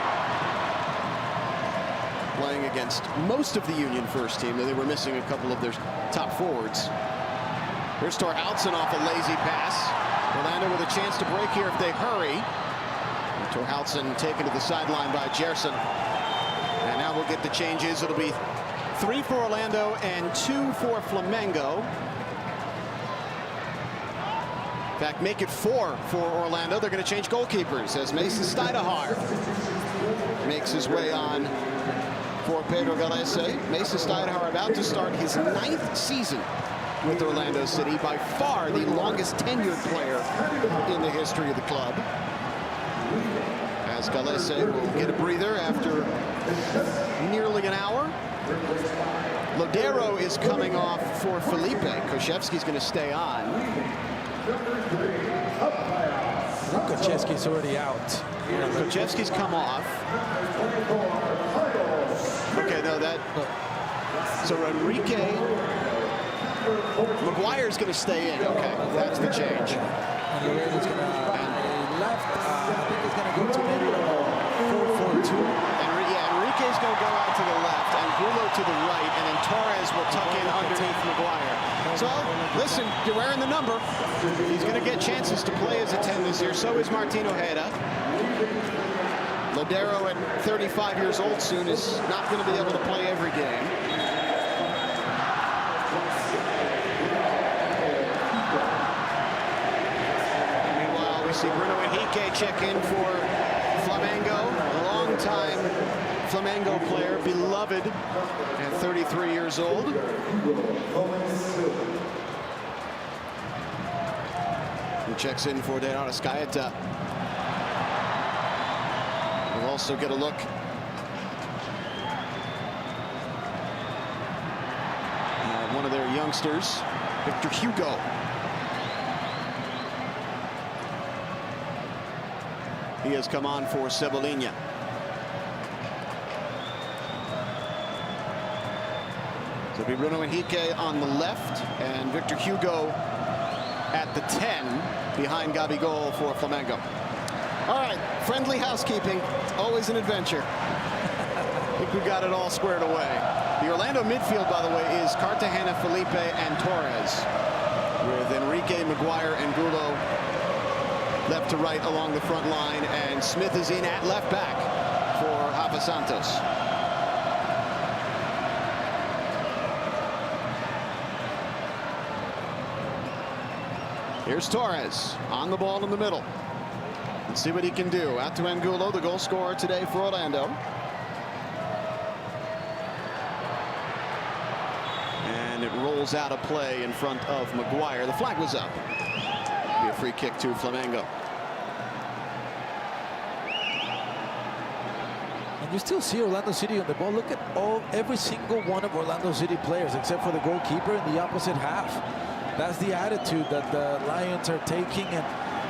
Playing against most of the Union first team, though they were missing a couple of their top forwards. Here's Torhaldsen off a lazy pass. Orlando with a chance to break here if they hurry. Torhaldsen taken to the sideline by Gerson. And now we'll get the changes. It'll be 3 for Orlando and 2 for Flamengo. In fact, make it 4 for Orlando. They're going to change goalkeepers as Mason Stuydehaar makes his way on for Pedro Galese. Mason Stuydehaar about to start his 9th season with Orlando City, by far the longest tenured player in the history of the club. As Galese will get a breather after nearly an hour. Lodeiro is coming off for Felipe. Koszewski's going to stay on. Koszewski's already out. Koszewski's come off. Okay, no, that... So Enrique... McGuire's going to stay in. Okay, that's the change. And Lodero's going to left. I think he's going to go to maybe 4-4-2. Enrique's going to go out to the left, and Angulo to the right, and then Torres will tuck in underneath McGuire. So, listen, you're wearing the number. He's going to get chances to play as a 10 this year. So is Martin Ojeda. Lodeiro, at 35 years old soon, is not going to be able to play every game. See Bruno Henrique check in for Flamengo, a long-time Flamengo player, beloved at 33 years old. He checks in for De Arrascaeta. We'll also get a look at one of their youngsters, Victor Hugo. He has come on for Cebolinha. So it'll be Bruno Henrique on the left and Victor Hugo at the 10 behind Gabigol for Flamengo. All right, friendly housekeeping, always an adventure. I think we've got it all squared away. The Orlando midfield, by the way, is Cartagena, Felipe, and Torres, with Enrique, McGuire, and Angulo left to right along the front line, and Smith is in at left back for Rafa Santos. Here's Torres on the ball in the middle. Let's see what he can do. Out to Angulo, the goal scorer today for Orlando. And it rolls out a play in front of McGuire. The flag was up. Be a a free kick to Flamengo. And you still see Orlando City on the ball. Look at every single one of Orlando City players, except for the goalkeeper in the opposite half. That's the attitude that the Lions are taking. And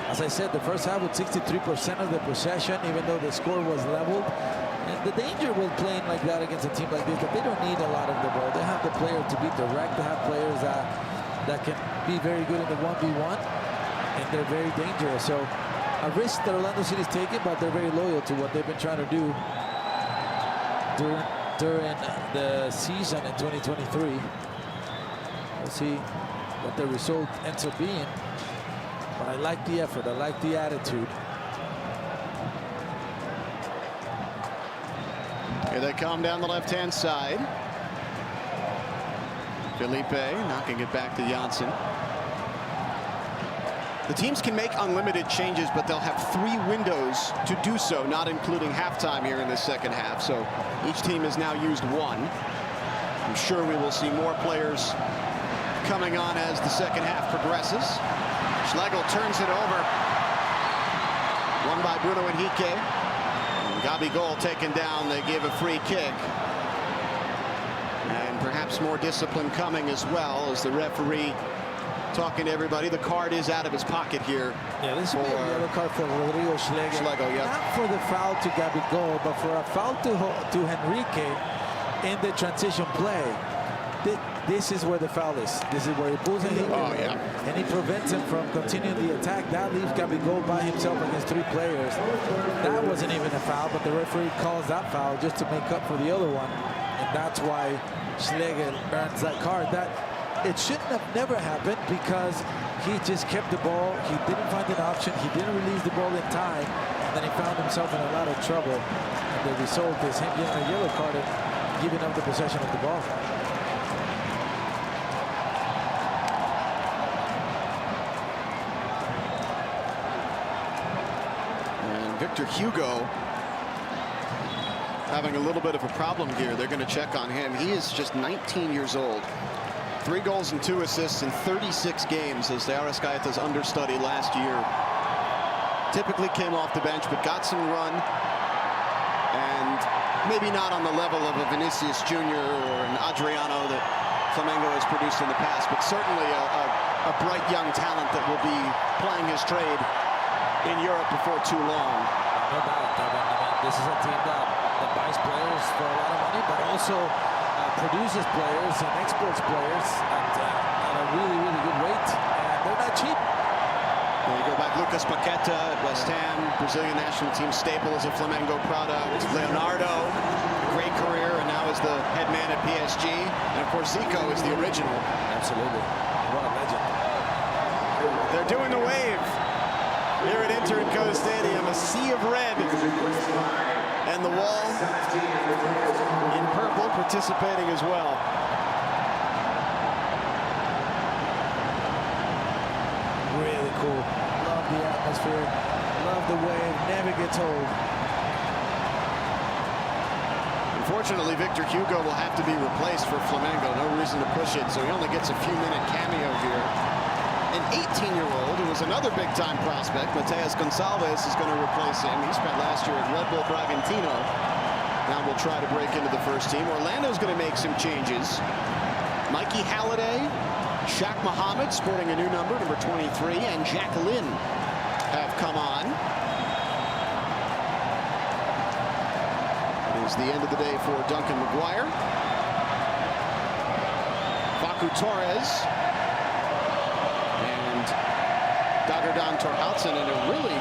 as I said, the first half with 63% of the possession, even though the score was leveled. And the danger with playing like that against a team like this, that they don't need a lot of the ball. They have the player to be direct. They have players that can be very good in the 1v1, and they're very dangerous. So a risk that Orlando City is taking, but they're very loyal to what they've been trying to do during the season in 2023. We'll see what the result ends up being. But I like the effort. I like the attitude. Here they come down the left-hand side. Felipe knocking it back to Janssen. The teams can make unlimited changes, but they'll have 3 windows to do so, not including halftime here in the second half. So each team has now used 1. I'm sure we will see more players coming on as the second half progresses. Schlegel turns it over. Won by Bruno Henrique. Gabigol taken down. They give a free kick. And perhaps more discipline coming as well, as the referee talking to everybody. The card is out of his pocket here. Yeah, this will be a yellow card for Rodrigo Schlegel. Yep. Not for the foul to Gabigol, but for a foul to Henrique in the transition play. This is where the foul is. This is where he pulls Henrique and he prevents him from continuing the attack. That leaves Gabigol by himself against 3 players. That wasn't even a foul, but the referee calls that foul just to make up for the other one. And that's why Schlegel earns that card. It shouldn't have never happened, because he just kept the ball. He didn't find an option. He didn't release the ball in time. And then he found himself in a lot of trouble. And the result is him getting a yellow card and giving up the possession of the ball. And Victor Hugo having a little bit of a problem here. They're going to check on him. He is just 19 years old. 3 goals and 2 assists in 36 games as the Arrascaeta's understudy last year. Typically came off the bench, but got some run. And maybe not on the level of a Vinicius Jr. or an Adriano that Flamengo has produced in the past, but certainly a bright young talent that will be playing his trade in Europe before too long. No doubt, Kevin. I mean, this is a team that buys players for a lot of money, but also produces players and exports players at a really, really good rate. And they're not cheap. There you go back. Lucas Paqueta at West Ham, Brazilian national team staple as a Flamengo product. Leonardo, great career, and now is the head man at PSG. And of course, Zico is the original. Absolutely. What a legend. They're doing the wave here at Inter Stadium. A sea of red. And the wall in purple participating as well. Really cool. Love the atmosphere. Love the wave. Never gets old. Unfortunately, Victor Hugo will have to be replaced for Flamengo. No reason to push it, so he only gets a few-minute cameo here. An 18-year-old who was another big-time prospect, Mateus Gonçalves, is going to replace him. He spent last year at Red Bull Bragantino. Now we'll try to break into the first team. Orlando's going to make some changes. Mikey Halliday, Shaq Mohammed sporting a new number, number 23, and Jack Lynn have come on. It is the end of the day for Duncan Maguire. Facu Torres. Dagerdan Torhaldsen in a really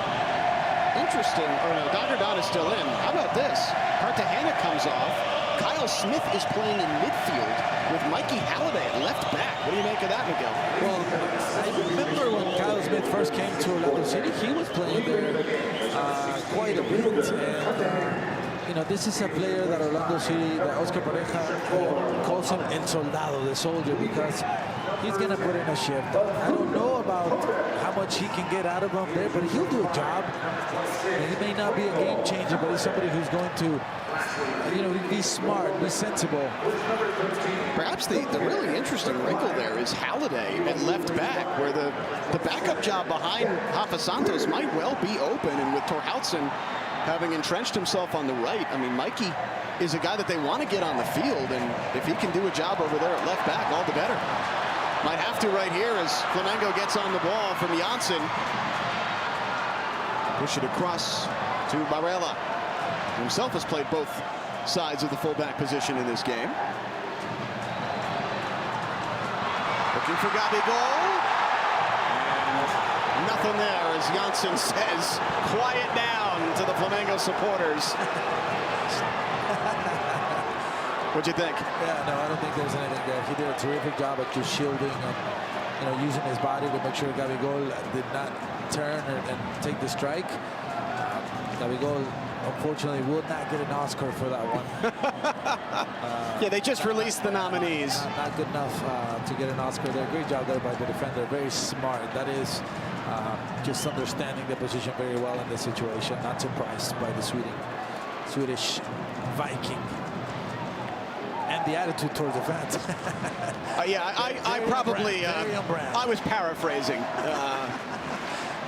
interesting, Dagerdan is still in. How about this? Cartagena comes off. Kyle Smith is playing in midfield with Mikey Halliday at left back. What do you make of that, Miguel? Well, I remember when Kyle Smith first came to Orlando City, he was playing there quite a bit. And, you know, this is a player that Orlando City, that Oscar Pareja calls him El Soldado, the soldier, because he's going to put in a shift. I don't know about how much he can get out of him there, but he'll do a job. And he may not be a game changer, but he's somebody who's going to you know, be smart, be sensible. Perhaps the really interesting wrinkle there is Halliday at left back, where the backup job behind Rafa Santos might well be open, and with Torhaldsen having entrenched himself on the right, I mean, Mikey is a guy that they want to get on the field, and if he can do a job over there at left back, all the better. Might have to right here as Flamengo gets on the ball from Janssen. Push it across to Barella. Himself has played both sides of the fullback position in this game. Looking for Gabigol. And nothing there, as Janssen says, quiet down to the Flamengo supporters. What'd you think? Yeah, no, I don't think there's anything there. He did a terrific job at just shielding and, you know, using his body to make sure Gabigol did not turn and take the strike. Gabigol, unfortunately, will not get an Oscar for that one. Yeah, they just released the nominees. Not good enough to get an Oscar there. Great job there by the defender. Very smart. That is just understanding the position very well in this situation. Not surprised by the Swedish Viking. And the attitude towards the fans. Yeah, I probably, I was paraphrasing.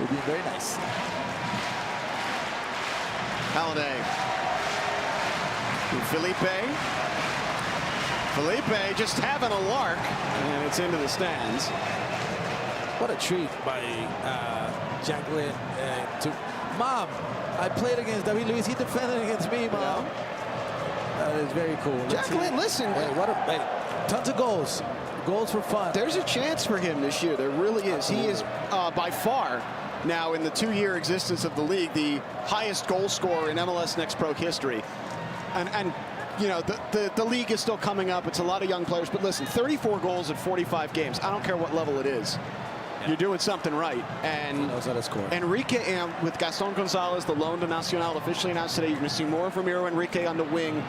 Would be very nice. Halliday. Felipe just having a lark, and it's into the stands. What a treat by Jacqueline to Mom. I played against David Luiz. He defended against me, Mom. Yeah. That is very cool. Jacqueline, listen. Tons of goals. Goals for fun. There's a chance for him this year. There really is. He is by far now in the 2-year existence of the league the highest goal scorer in MLS Next Pro history. And you know, the league is still coming up. It's a lot of young players. But listen, 34 goals in 45 games. I don't care what level it is. Yeah. You're doing something right. And he knows how to score. Enrique, and with Gaston Gonzalez, the loan to Nacional, officially announced today, you're going to see more of Ramiro Enrique on the wing.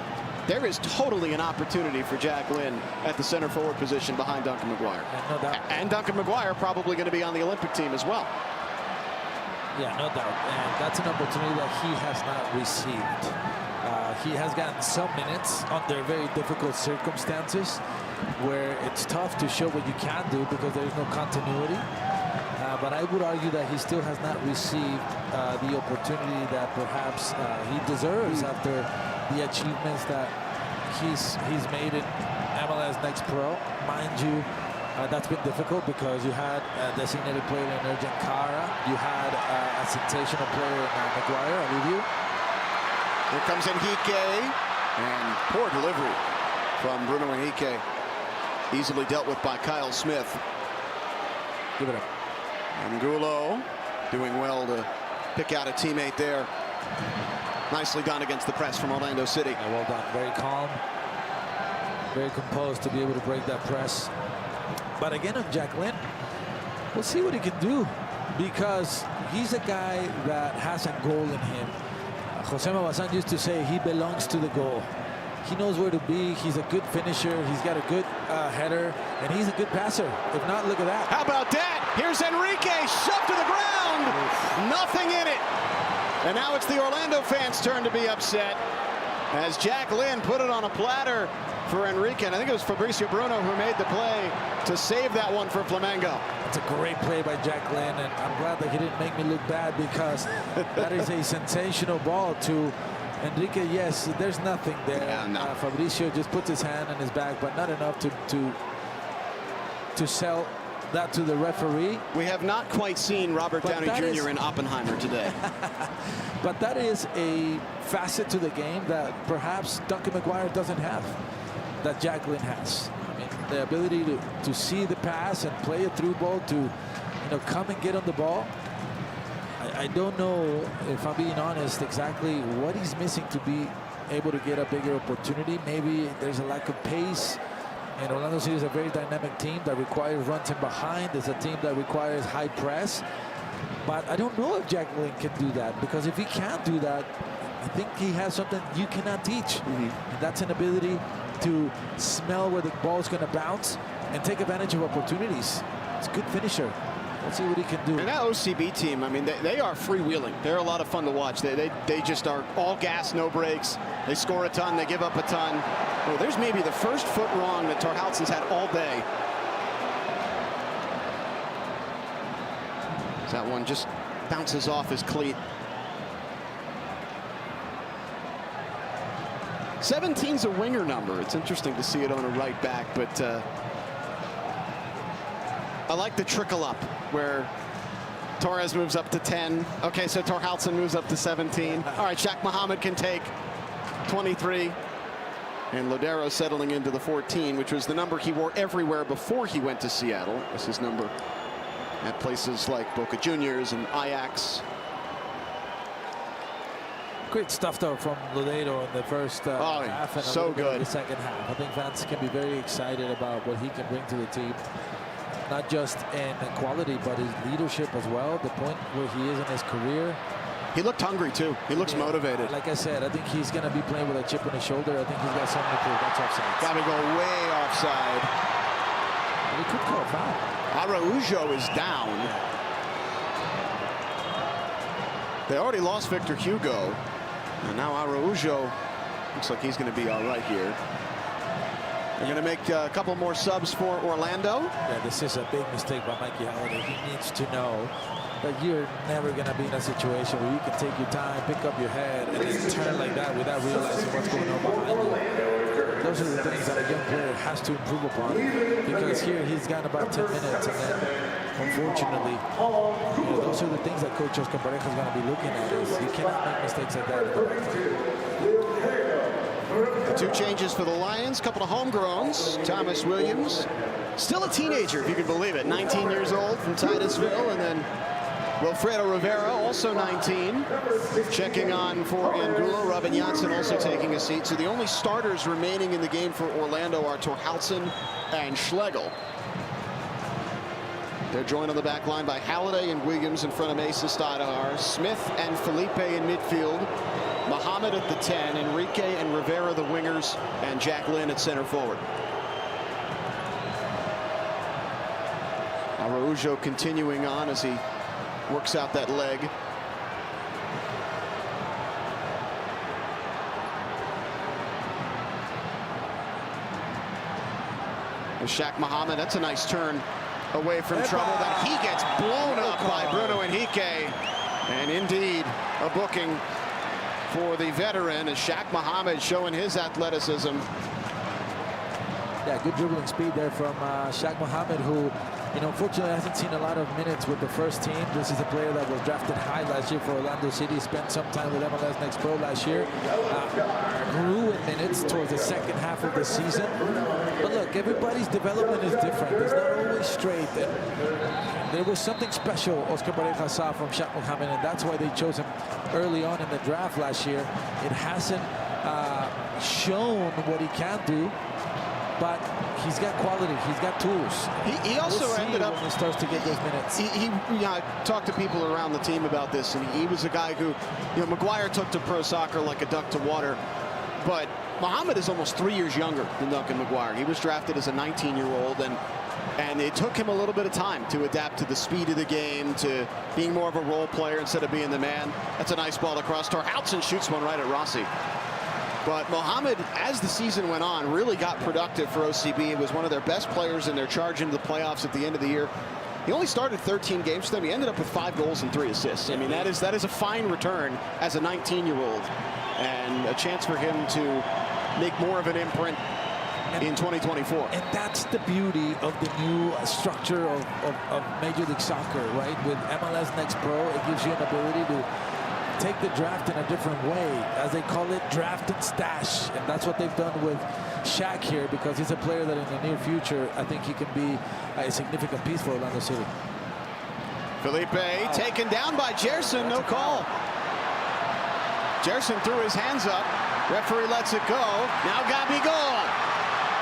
There is totally an opportunity for Jack Lynn at the center forward position behind Duncan McGuire. No doubt. And Duncan McGuire probably going to be on the Olympic team as well. Yeah, no doubt. And that's an opportunity that he has not received. He has gotten some minutes under very difficult circumstances where it's tough to show what you can do because there is no continuity. But I would argue that he still has not received the opportunity that perhaps he deserves after the achievements that he's made in MLS Next Pro. Mind you, that's been difficult because you had a designated player in Urgent Cara. You had a sensational player in McGuire, I leave you. Here comes Enrique, and poor delivery from Bruno Enrique. Easily dealt with by Kyle Smith. Give it up. Angulo doing well to pick out a teammate there. Nicely done against the press from Orlando City. Yeah, well done. Very calm, very composed to be able to break that press. But again, on Jack Lynn, we'll see what he can do because he's a guy that has a goal in him. Jose Mabazan used to say he belongs to the goal. He knows where to be. He's a good finisher. He's got a good header, and he's a good passer. If not, look at that. How about that? Here's Enrique, shoved to the ground. Nothing in it. And now it's the Orlando fans' turn to be upset as Jack Lynn put it on a platter for Enrique. And I think it was Fabricio Bruno who made the play to save that one for Flamengo. It's a great play by Jack Lynn, and I'm glad that he didn't make me look bad because that is a sensational ball to Enrique. Yes, there's nothing there. Yeah, no. Fabricio just puts his hand on his back, but not enough to sell that to the referee. We have not quite seen Robert Downey Jr. in Oppenheimer today. But that is a facet to the game that perhaps Duncan McGuire doesn't have, that Jack Lynn has. I mean, the ability to see the pass and play a through ball, to come and get on the ball. I don't know, if I'm being honest, exactly what he's missing to be able to get a bigger opportunity. Maybe there's a lack of pace. And Orlando City is a very dynamic team that requires runs in behind. It's a team that requires high press. But I don't know if Jack Lynn can do that, because if he can't do that, I think he has something you cannot teach. And that's an ability to smell where the ball is going to bounce and take advantage of opportunities. It's a good finisher. Let's see what he can do. And that OCB team, I mean, they are freewheeling. They're a lot of fun to watch. They just are all gas, no brakes. They score a ton, they give up a ton. Oh, there's maybe the first foot wrong that Torhaltsen's had all day. That one just bounces off his cleat. 17's a winger number. It's interesting to see it on a right back, but I like the trickle up where Torres moves up to 10. Okay, so Torhaltsen moves up to 17. All right, Shaq Mohammed can take 23. And Lodero settling into the 14, which was the number he wore everywhere before he went to Seattle. It was his number at places like Boca Juniors and Ajax. Great stuff though from Lodero in the first half and so good. The second half. I think fans can be very excited about what he can bring to the team, not just in quality but his leadership as well. The point where he is in his career. He looked hungry too. He looks motivated. Like I said, I think he's going to be playing with a chip on his shoulder. I think he's got something to prove. That's offside. Got to go way offside. He could call a foul. Araujo is down. They already lost Victor Hugo. And now Araujo looks like he's going to be all right here. They're going to make a couple more subs for Orlando. Yeah, this is a big mistake by Mikey Halliday. He needs to know that you're never going to be in a situation where you can take your time, pick up your head, and then turn like that without realizing what's going on behind you. Those are the things that a young player has to improve upon, because here he's got about 10 minutes, and then unfortunately, those are the things that Coach Oscar Pareja is going to be looking at. Is you cannot make mistakes like that. Two changes for the Lions, couple of homegrowns. Thomas Williams, still a teenager, if you can believe it, 19 years old from Titusville, and then Wilfredo Rivera, also 19, checking on for Angulo. Robin Janssen also taking a seat. So the only starters remaining in the game for Orlando are Torhaltsen and Schlegel. They're joined on the back line by Halliday and Williams in front of Mason Stadahar. Smith and Felipe in midfield. Mohammed at the 10, Enrique and Rivera the wingers, and Jack Lynn at center forward. Araujo continuing on as he works out that leg. Shaq Mohammed, that's a nice turn away from trouble. That he gets blown up by Bruno Henrique. And indeed, a booking for the veteran as Shaq Mohammed showing his athleticism. Yeah, good dribbling speed there from Shaq Mohammed, who, unfortunately hasn't seen a lot of minutes with the first team. This is a player that was drafted high last year for Orlando City, spent some time with MLS Next Pro last year, grew in minutes towards the second half of the season. But look, everybody's development is different. It's not always straight. And there was something special Oscar Pareja saw from Shaq Mohammed, and that's why they chose him early on in the draft last year. It hasn't shown what he can do, but he's got quality. He's got tools. He also ended up, when he starts to get those minutes. He talked to people around the team about this, and he was a guy who, McGuire took to pro soccer like a duck to water, but Mohammed is almost 3 years younger than Duncan McGuire. He was drafted as a 19-year-old, and it took him a little bit of time to adapt to the speed of the game, to being more of a role player instead of being the man. That's a nice ball across. Torhaltsen shoots one right at Rossi. But Mohammed, as the season went on, really got productive for OCB. It was one of their best players in their charge into the playoffs at the end of the year. He only started 13 games for them. He ended up with 5 goals and 3 assists. I mean, that is a fine return as a 19-year-old, and a chance for him to make more of an imprint in 2024. And that's the beauty of the new structure of Major League Soccer, right? With MLS Next Pro, it gives you an ability to take the draft in a different way, as they call it, draft and stash. And that's what they've done with Shaq here, because he's a player that in the near future, I think he can be a significant piece for Orlando City. Felipe taken down by Gerson, no call. Gerson threw his hands up. Referee lets it go. Now Gabigol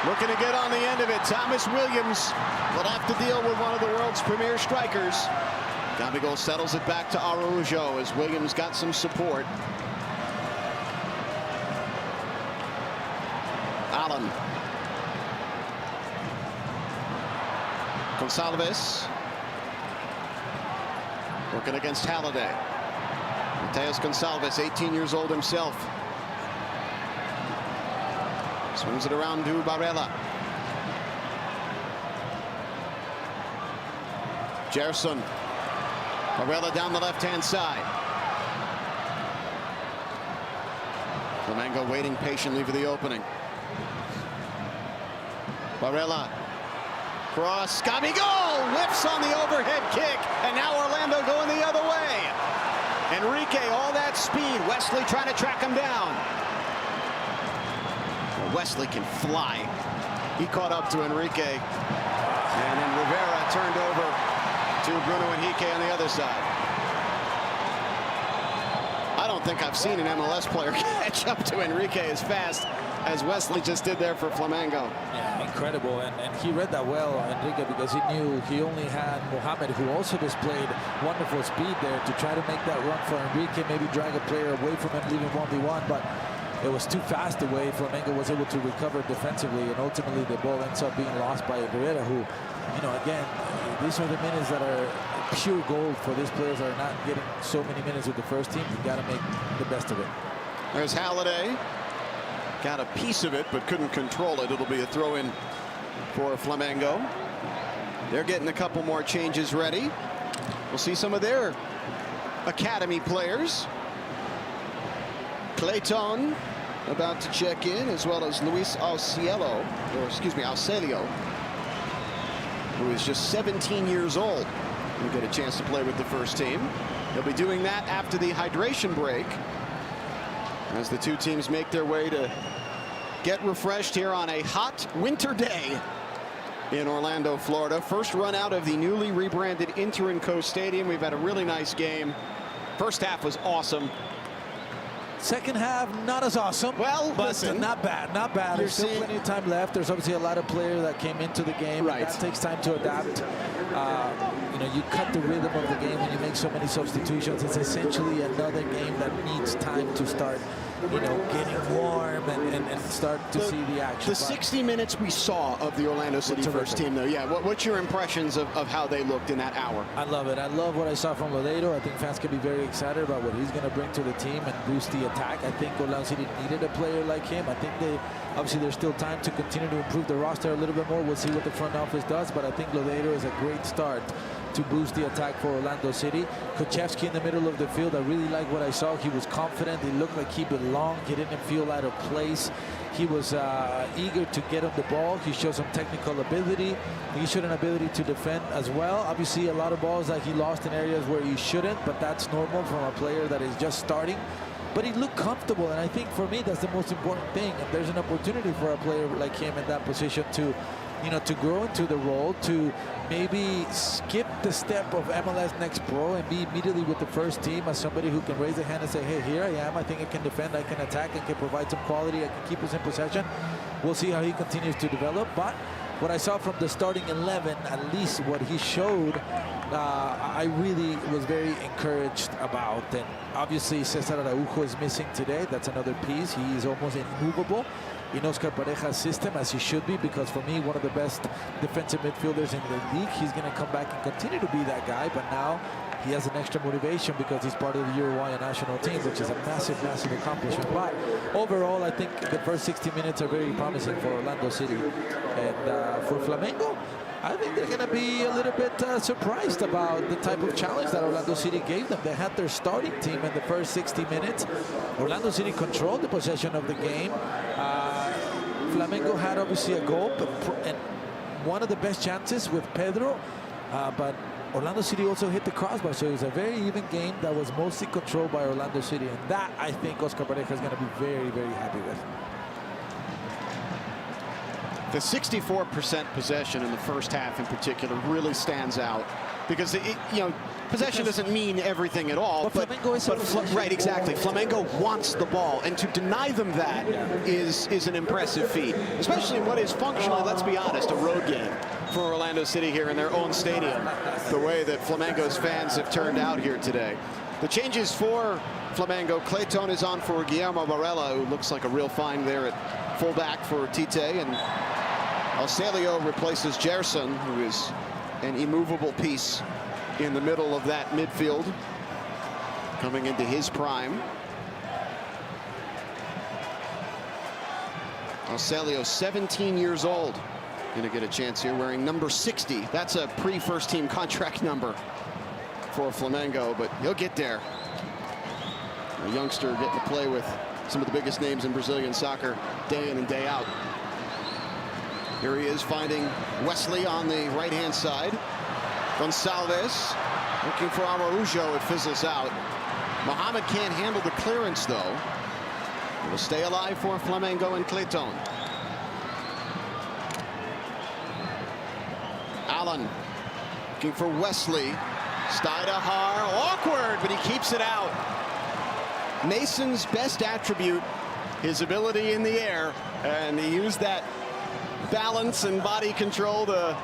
looking to get on the end of it. Thomas Williams will have to deal with one of the world's premier strikers. Gabigol settles it back to Araujo as Williams got some support. Allen. Gonçalves. Working against Halliday. Mateus Gonçalves, 18 years old himself. Swings it around to Barella. Gerson. Barella down the left-hand side. Flamengo waiting patiently for the opening. Barella. Cross. Gabigol whiffs on the overhead kick. And now Orlando going the other way. Enrique, all that speed. Wesley trying to track him down. Well, Wesley can fly. He caught up to Enrique. And then Rivera turned over to Bruno Henrique on the other side. I don't think I've seen an MLS player catch up to Enrique as fast as Wesley just did there for Flamengo. Yeah, incredible. And he read that well, Enrique, because he knew he only had Mohamed, who also displayed wonderful speed there, to try to make that run for Enrique, maybe drag a player away from him, leaving 1v1, but it was too fast the way Flamengo was able to recover defensively, and ultimately the ball ends up being lost by Herrera, who, you know, again, these are the minutes that are pure gold for these players that are not getting so many minutes with the first team. You got to make the best of it. There's Halliday. Got a piece of it, but couldn't control it. It'll be a throw-in for Flamengo. They're getting a couple more changes ready. We'll see some of their academy players. Clayton about to check in, as well as Luis Aucelio, who is just 17 years old. He'll get a chance to play with the first team. They'll be doing that after the hydration break, as the two teams make their way to get refreshed here on a hot winter day in Orlando, Florida. First run out of the newly rebranded Inter & Co Stadium. We've had a really nice game. First half was awesome. Second half, not as awesome. Well, but listen, not bad, not bad. There's still plenty of time left. There's obviously a lot of players that came into the game. Right. That takes time to adapt. You know, you cut the rhythm of the game when you make so many substitutions. It's essentially another game that needs time to start, you know, getting warm and start to see the action. The 60 minutes we saw of the Orlando City first team, though, yeah, what's your impressions of how they looked in that hour? I love it. I love what I saw from Lodeiro. I think fans can be very excited about what he's going to bring to the team and boost the attack. I think Orlando City needed a player like him. I think obviously there's still time to continue to improve the roster a little bit more. We'll see what the front office does, but I think Lodeiro is a great start to boost the attack for Orlando City. Kuchevsky in the middle of the field, I really like what I saw. He was confident. He looked like he belonged. He didn't feel out of place. He was eager to get on the ball. He showed some technical ability. He showed an ability to defend as well. Obviously, a lot of balls that he lost in areas where he shouldn't, but that's normal from a player that is just starting. But he looked comfortable, and I think for me that's the most important thing. And there's an opportunity for a player like him in that position to, you know, to grow into the role, to maybe skip the step of MLS Next Pro and be immediately with the first team as somebody who can raise a hand and say, hey, here I am. I think I can defend, I can attack, I can provide some quality, I can keep us in possession. We'll see how he continues to develop. But what I saw from the starting 11, at least what he showed, I really was very encouraged about. And obviously Cesar Araujo is missing today. That's another piece. He is almost immovable in Oscar Pareja's system, as he should be, because for me, one of the best defensive midfielders in the league. He's going to come back and continue to be that guy, but now he has an extra motivation because he's part of the Uruguayan national team, which is a massive, massive accomplishment. But overall, I think the first 60 minutes are very promising for Orlando City. And for Flamengo, I think they're going to be a little bit surprised about the type of challenge that Orlando City gave them. They had their starting team in the first 60 minutes. Orlando City controlled the possession of the game. Flamengo had obviously a goal, and one of the best chances with Pedro, but Orlando City also hit the crossbar, so it was a very even game that was mostly controlled by Orlando City, and that I think Oscar Pareja is going to be very, very happy with. The 64% possession in the first half in particular really stands out, because you know, possession doesn't mean everything at all, but right, exactly. Flamengo wants the ball, and to deny them that is an impressive feat, especially in what is functionally, let's be honest, a road game for Orlando City here in their own stadium, the way that Flamengo's fans have turned out here today. The changes for Flamengo: Clayton is on for Guillermo Barella, who looks like a real find there at fullback for Tite, and Aucelio replaces Gerson, who is an immovable piece in the middle of that midfield, coming into his prime. Alcelio, 17 years old, going to get a chance here, wearing number 60. That's a pre-first team contract number for Flamengo, but he'll get there. A youngster getting to play with some of the biggest names in Brazilian soccer day in and day out. Here he is finding Wesley on the right-hand side. Gonçalves looking for Araujo. It fizzles out. Mohamed can't handle the clearance, though. It will stay alive for Flamengo and Clayton. Allen looking for Wesley. Steidehar, awkward, but he keeps it out. Mason's best attribute, his ability in the air, and he used that balance and body control to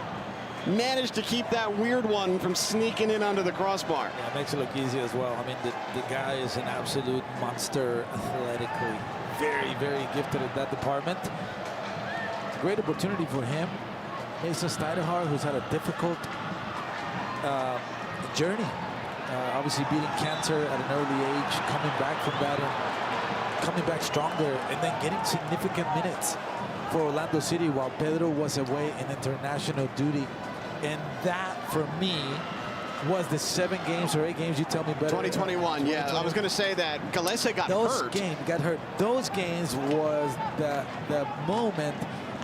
manage to keep that weird one from sneaking in under the crossbar. Yeah, it makes it look easy as well. I mean, the guy is an absolute monster athletically. Very, very gifted at that department. Great opportunity for him. Mason Steidehar, who's had a difficult journey. Obviously beating cancer at an early age, coming back from that and coming back stronger, and then getting significant minutes for Orlando City while Pedro was away in international duty. And that, for me, was the 7 games or 8 games, you tell me better. 2021, yeah. I was going to say that Galese got hurt. Those games got hurt. Those games was the moment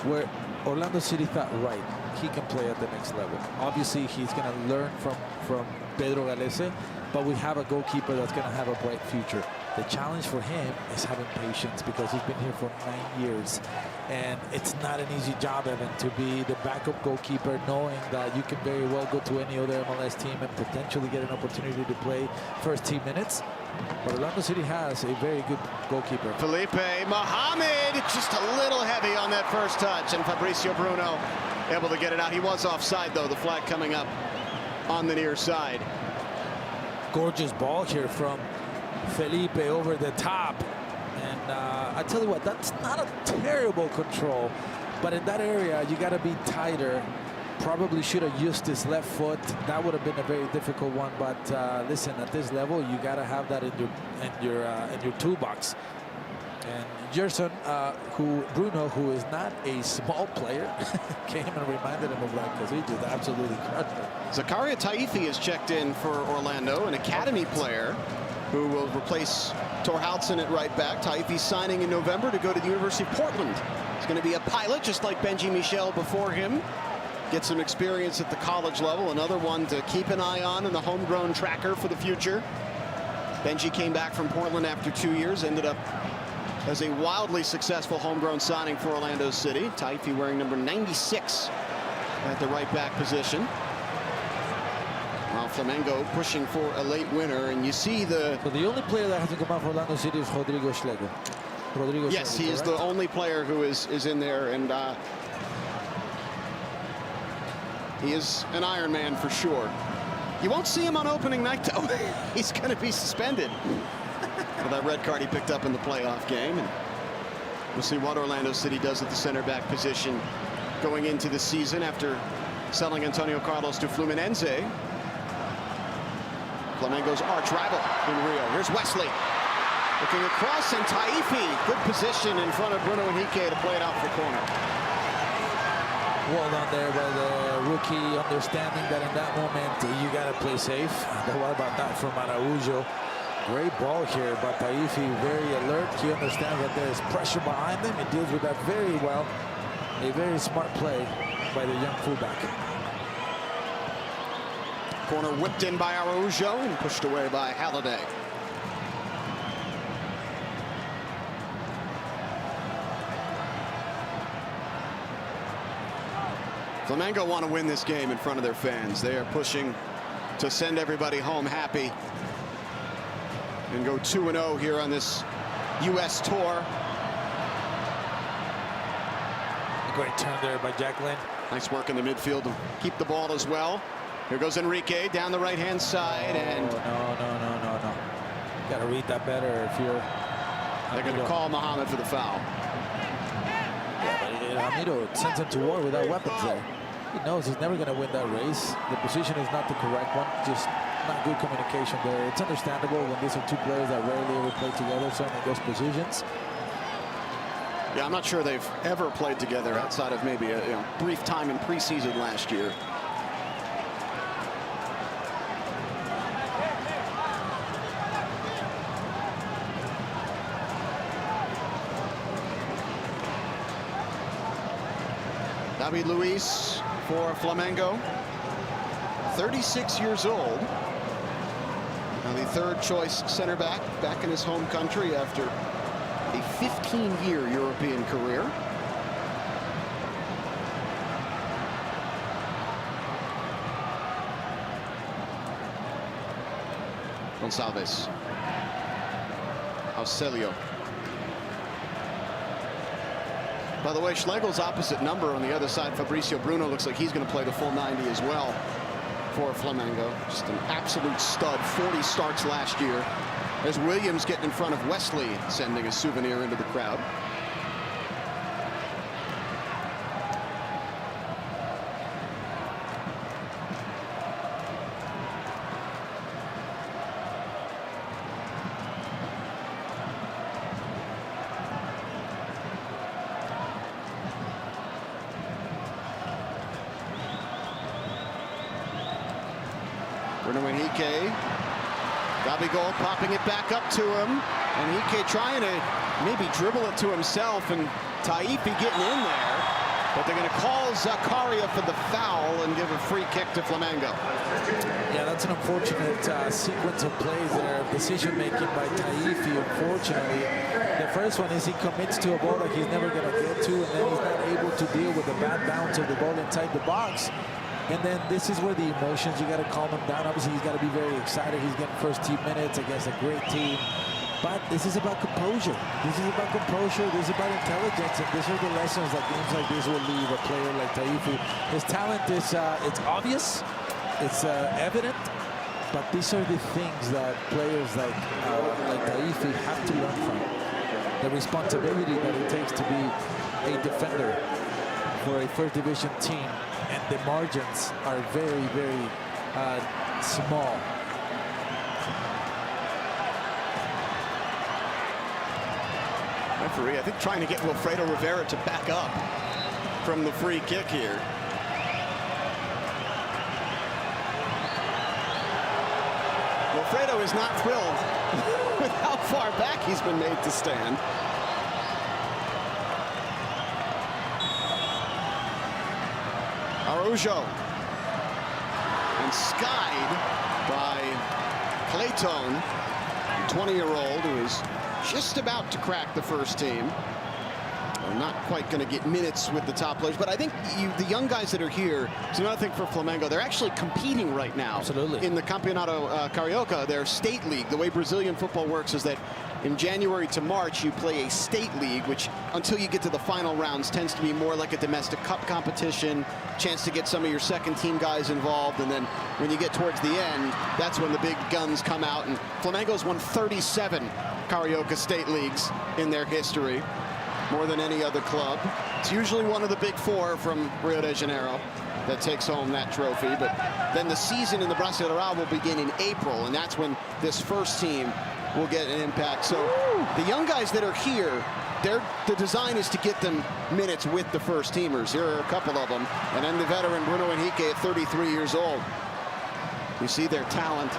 where Orlando City thought, right, he can play at the next level. Obviously, he's going to learn from Pedro Galese, but we have a goalkeeper that's going to have a bright future. The challenge for him is having patience, because he's been here for 9 years. And it's not an easy job, Evan, to be the backup goalkeeper, knowing that you can very well go to any other MLS team and potentially get an opportunity to play first team minutes. But Orlando City has a very good goalkeeper. Felipe Mohamed, just a little heavy on that first touch, and Fabricio Bruno able to get it out. He was offside, though, the flag coming up on the near side. Gorgeous ball here from Felipe over the top. And I tell you what, that's not a terrible control, but in that area, you got to be tighter. Probably should have used his left foot. That would have been a very difficult one. But listen, at this level, you got to have that in your toolbox. And Gerson, Bruno, who is not a small player, came and reminded him of that, because he just absolutely crushed it. Zakaria Taifi is checked in for Orlando, an academy player who will replace Torhaldsen at right back. Taifi signing in November to go to the University of Portland. He's going to be a pilot, just like Benji Michel before him. Get some experience at the college level. Another one to keep an eye on in the homegrown tracker for the future. Benji came back from Portland after 2 years, ended up as a wildly successful homegrown signing for Orlando City. Taifi wearing number 96 at the right back position. While Flamengo pushing for a late winner, and you see the... So the only player that hasn't come out for Orlando City is Rodrigo Schlegel. Yes, he is the only player who is in there, and he is an Iron Man for sure. You won't see him on opening night, though. He's going to be suspended for that red card he picked up in the playoff game. And we'll see what Orlando City does at the center back position going into the season after selling Antonio Carlos to Fluminense. Flamengo's arch rival in Rio. Here's Wesley looking across, and Taifi, good position in front of Bruno Henrique to play it out for corner. Well done there by the rookie, understanding that in that moment you got to play safe. And what about that from Araujo? Great ball here, but Taifi very alert. He understands that there is pressure behind him. He deals with that very well. A very smart play by the young fullback. Corner whipped in by Araujo and pushed away by Halliday. Flamengo want to win this game in front of their fans. They are pushing to send everybody home happy and go 2-0 here on this U.S. tour. A great turn there by Jacqueline. Nice work in the midfield to keep the ball as well. Here goes Henrique down the right-hand side, and no. Got to read that better if you're... They're going to call Mohamed for the foul. Yeah, but Ramiro sends him to war without weapons there. He knows he's never going to win that race. The position is not the correct one, just not good communication there. It's understandable when these are two players that rarely ever play together, certainly in those positions. Yeah, I'm not sure they've ever played together outside of maybe a brief time in preseason last year. David Luiz for Flamengo, 36 years old. Now the third choice center back in his home country after a 15-year European career. Gonçalves. Auxilio. By the way, Schlegel's opposite number on the other side, Fabricio Bruno, looks like he's going to play the full 90 as well for Flamengo. Just an absolute stud, 40 starts last year. There's Williams getting in front of Wesley, sending a souvenir into the crowd. Gabigol popping it back up to him, and Ike trying to maybe dribble it to himself, and Taifi getting in there, but they're going to call Zakaria for the foul and give a free kick to Flamengo. Yeah, that's an unfortunate sequence of plays there, decision-making by Taifi, unfortunately. The first one is he commits to a ball that he's never going to get to, and then he's not able to deal with the bad bounce of the ball inside the box. And then this is where the emotions, you got to calm him down. Obviously, he's got to be very excited. He's getting first team minutes against a great team. But this is about composure. This is about composure. This is about intelligence. And these are the lessons that games like this will leave a player like Taifi. His talent is, it's obvious. It's evident. But these are the things that players like Taifi have to learn from. The responsibility that it takes to be a defender for a first division team. And the margins are very, very small. Referee, I think, trying to get Wilfredo Rivera to back up from the free kick here. Wilfredo is not thrilled with how far back he's been made to stand. Araujo, and skied by Clayton, 20-year-old who is just about to crack the first team. Well, not quite going to get minutes with the top players, but I think the young guys that are here, it's another thing for Flamengo. They're actually competing right now. Absolutely. In the Campeonato Carioca, their state league. The way Brazilian football works is that in January to March, you play a state league, which until you get to the final rounds tends to be more like a domestic cup competition, chance to get some of your second team guys involved, and then when you get towards the end, that's when the big guns come out. And Flamengo's won 37 Carioca state leagues in their history, more than any other club. It's usually one of the big four from Rio de Janeiro that takes home that trophy, but then the season in the Brasileirão will begin in April, and that's when this first team will get an impact. So the young guys that are here, the design is to get them minutes with the first teamers. Here are a couple of them, and then the veteran Bruno Henrique at 33 years old. You see their talent.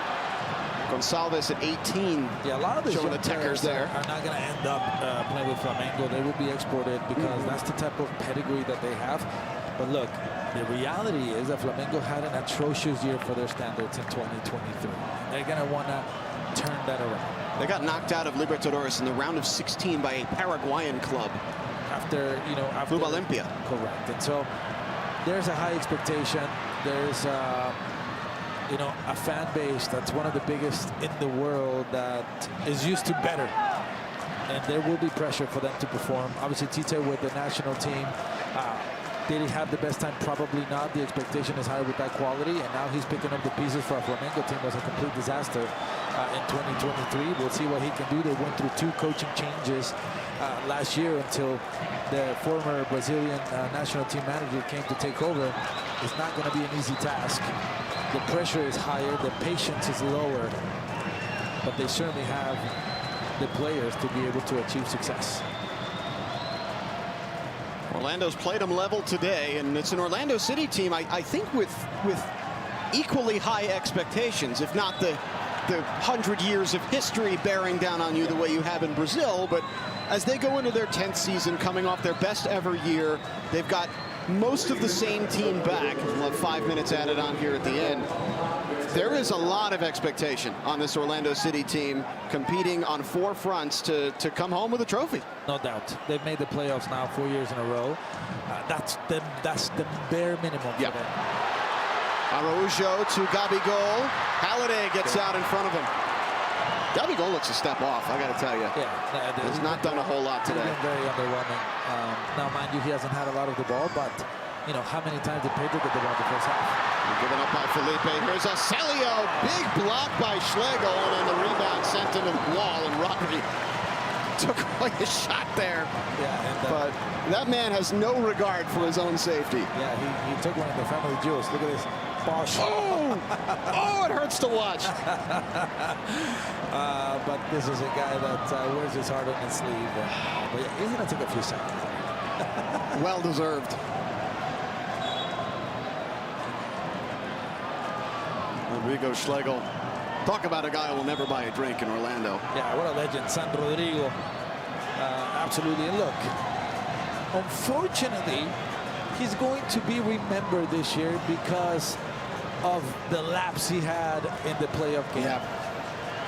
Gonçalves at 18. Yeah, a lot of these showing the techers there are not going to end up playing with Flamengo. They will be exported because that's the type of pedigree that they have. But look, the reality is that Flamengo had an atrocious year for their standards in 2023. They're going to want to turn that around. They got knocked out of Libertadores in the round of 16 by a Paraguayan club. After Club Olimpia. Correct. And so there's a high expectation. There's a fan base that's one of the biggest in the world that is used to better. And there will be pressure for them to perform. Obviously, Tite with the national team. Did he have the best time? Probably not. The expectation is higher with that quality, and now he's picking up the pieces for a Flamengo team. Was a complete disaster in 2023. We'll see what he can do. They went through 2 coaching changes last year until the former Brazilian national team manager came to take over. It's not going to be an easy task. The pressure is higher, the patience is lower, but they certainly have the players to be able to achieve success. Orlando's played them level today, and it's an Orlando City team, I think, with equally high expectations, if not the 100 years of history bearing down on you the way you have in Brazil. But as they go into their 10th season, coming off their best ever year, they've got most of the same team back. We'll have 5 minutes added on here at the end. There is a lot of expectation on this Orlando City team, competing on 4 fronts to come home with a trophy. No doubt. They've made the playoffs now 4 years in a row. That's the bare minimum for them. Araujo to Gabigol. Halliday gets out in front of him. Gabigol looks a step off, I got to tell you. Yeah, he's not done a whole lot today. He's been very underwhelming. Now, mind you, he hasn't had a lot of the ball, but you know, how many times did Pedro get the ball in the first half? Given up by Felipe. Here's Acelio. Big block by Schlegel, and then the rebound sent to the wall, and Rodri took away a shot there. Yeah, but that man has no regard for his own safety. Yeah, he took one of the family jewels. Look at this. Oh, it hurts to watch. But this is a guy that wears his heart on his sleeve. But yeah, he's going to take a few seconds. Well deserved. Rodrigo Schlegel. Talk about a guy who will never buy a drink in Orlando. Yeah, what a legend, San Rodrigo. Absolutely. And look, unfortunately, he's going to be remembered this year because of the lapse he had in the playoff game. Yeah.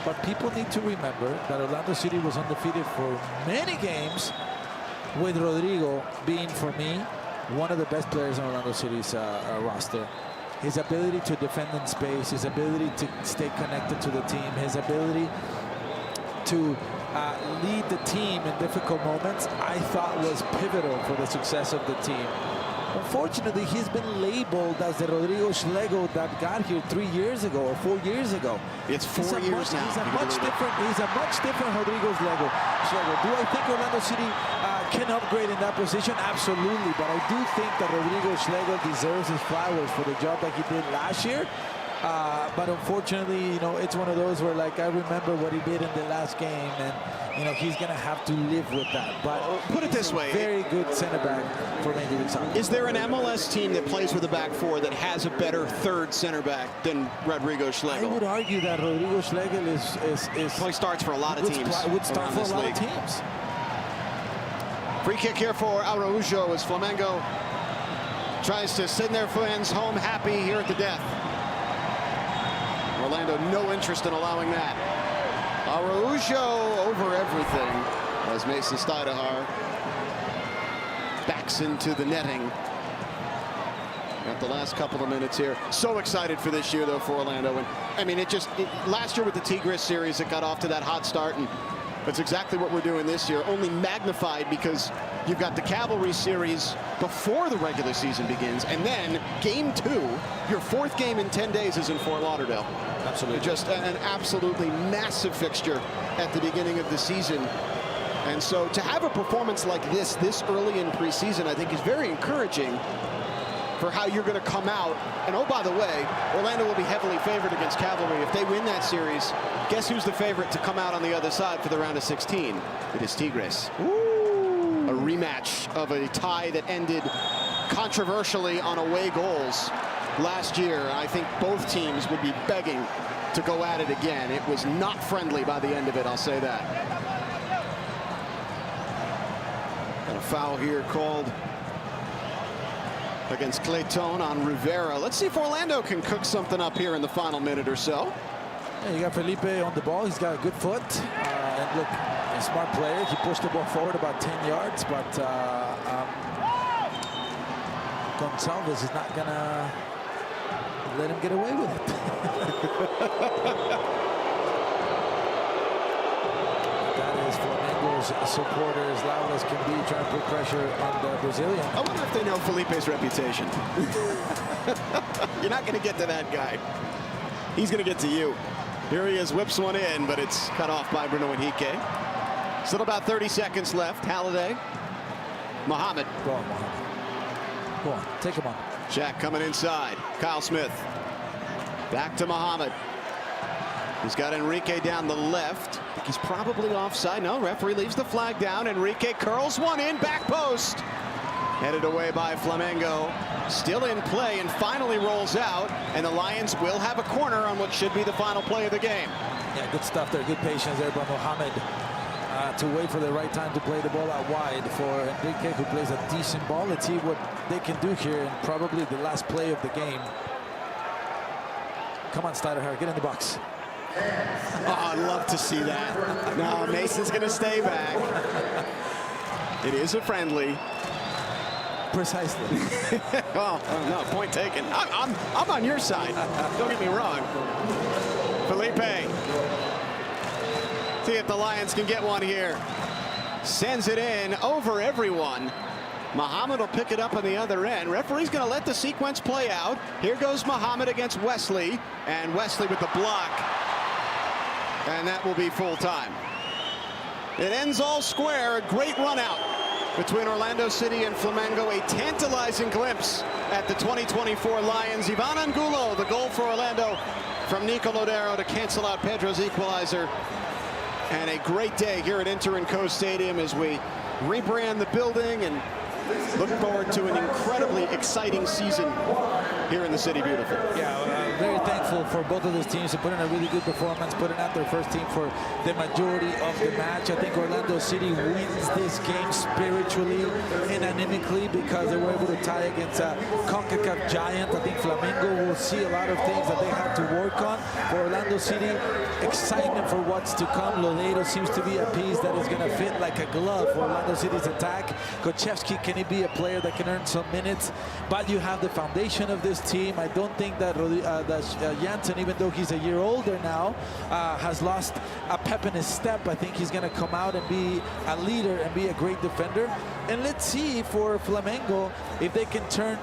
But people need to remember that Orlando City was undefeated for many games, with Rodrigo being, for me, one of the best players on Orlando City's roster. His ability to defend in space, his ability to stay connected to the team, his ability to lead the team in difficult moments, I thought was pivotal for the success of the team. Unfortunately, he's been labeled as the Rodrigo Schlegel that got here 3 years ago or 4 years ago. It's 4 years now. He's a much different Rodrigo Schlegel. Do I think Orlando City can upgrade in that position? Absolutely, but I do think that Rodrigo Schlegel deserves his flowers for the job that he did last year. But unfortunately, you know, it's one of those where, like, I remember what he did in the last game, and you know, he's going to have to live with that. But put it this way, very good center back for Major League Soccer. Is there an MLS team that plays with a back four that has a better third center back than Rodrigo Schlegel? I would argue that Rodrigo Schlegel is probably starts for a lot of teams. Would start for a lot of teams. Free kick here for Araujo as Flamengo tries to send their fans home happy here at the death. Orlando, no interest in allowing that. Araujo over everything as Mason Stuydehaar backs into the netting. Got the last couple of minutes here. So excited for this year, though, for Orlando. And I mean, last year with the Tigres series, it got off to that hot start, and that's exactly what we're doing this year, only magnified because you've got the Cavalry series before the regular season begins, and then game 2, your 4th game in 10 days is in Fort Lauderdale. Absolutely. Just an absolutely massive fixture at the beginning of the season. And so to have a performance like this early in preseason, I think is very encouraging for how you're going to come out. And oh, by the way, Orlando will be heavily favored against Cavalry. If they win that series, guess who's the favorite to come out on the other side for the round of 16? It is Tigres. Ooh. A rematch of a tie that ended controversially on away goals last year. I think both teams would be begging to go at it again. It was not friendly by the end of it, I'll say that. And a foul here called against Clayton on Rivera. Let's see if Orlando can cook something up here in the final minute or so. Yeah, you got Felipe on the ball. He's got a good foot. And look, a smart player. He pushed the ball forward about 10 yards, but Gonçalves is not going to let him get away with it. That is Flamengo's supporters, loud as can be, trying to put pressure on the Brazilian. I wonder if they know Felipe's reputation. You're not going to get to that guy. He's going to get to you. Here he is, whips one in, but it's cut off by Bruno Henrique. Still about 30 seconds left. Halliday. Mohamed. Go on, Mohamed. Go on, take him on. Jack coming inside. Kyle Smith. Back to Mohamed. He's got Enrique down the left. I think he's probably offside. No, referee leaves the flag down. Enrique curls one in, back post. Headed away by Flamengo. Still in play and finally rolls out. And the Lions will have a corner on what should be the final play of the game. Yeah, good stuff there. Good patience there by Mohamed to wait for the right time to play the ball out wide for Enrique, who plays a decent ball. Let's see what they can do here in probably the last play of the game. Come on, Steiderhart, get in the box. Oh, I'd love to see that. No, Mason's going to stay back. It is a friendly. Precisely. Oh, no, point taken. I'm on your side. Don't get me wrong. Felipe. See if the Lions can get one here. Sends it in over everyone. Mohamed will pick it up on the other end. Referee's going to let the sequence play out. Here goes Mohamed against Wesley. And Wesley with the block. And that will be full time. It ends all square. A great run out between Orlando City and Flamengo. A tantalizing glimpse at the 2024 Lions. Ivan Angulo, the goal for Orlando from Nico Lodero to cancel out Pedro's equalizer. And a great day here at Inter & Co Stadium as we rebrand the building and look forward to an incredibly exciting season here in the City Beautiful. Yeah, very thankful for both of those teams to put in a really good performance, putting out their first team for the majority of the match. I think Orlando City wins this game spiritually and animically because they were able to tie against a CONCACAF giant. I think Flamengo will see a lot of things that they have to work on. For Orlando City, excitement for what's to come. Lodero seems to be a piece that is going to fit like a glove for Orlando City's attack. Kochevsky, can he be a player that can earn some minutes? But you have the foundation of this team. I don't think that Janssen, even though he's a year older now, has lost a pep in his step. I think he's going to come out and be a leader and be a great defender. And let's see for Flamengo if they can turn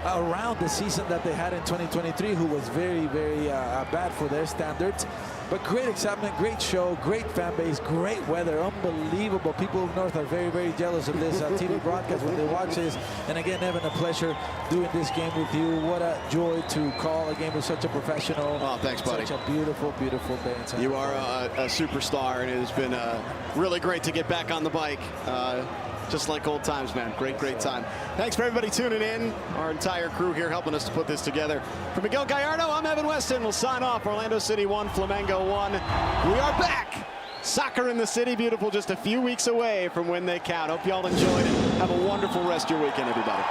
around the season that they had in 2023, who was very, very bad for their standards. But great excitement, great show, great fan base, great weather, unbelievable. People up north are very, very jealous of this TV broadcast when they watch this. And again, Evan, a pleasure doing this game with you. What a joy to call a game with such a professional. Oh, thanks, buddy. Such a beautiful, beautiful day. You are a superstar, and it has been really great to get back on the bike. Just like old times, man. Great, great time. Thanks for everybody tuning in. Our entire crew here helping us to put this together. For Miguel Gallardo, I'm Evan Weston. We'll sign off. Orlando City 1, Flamengo 1. We are back. Soccer in the City Beautiful, just a few weeks away from when they count. Hope y'all enjoyed it. Have a wonderful rest of your weekend, everybody.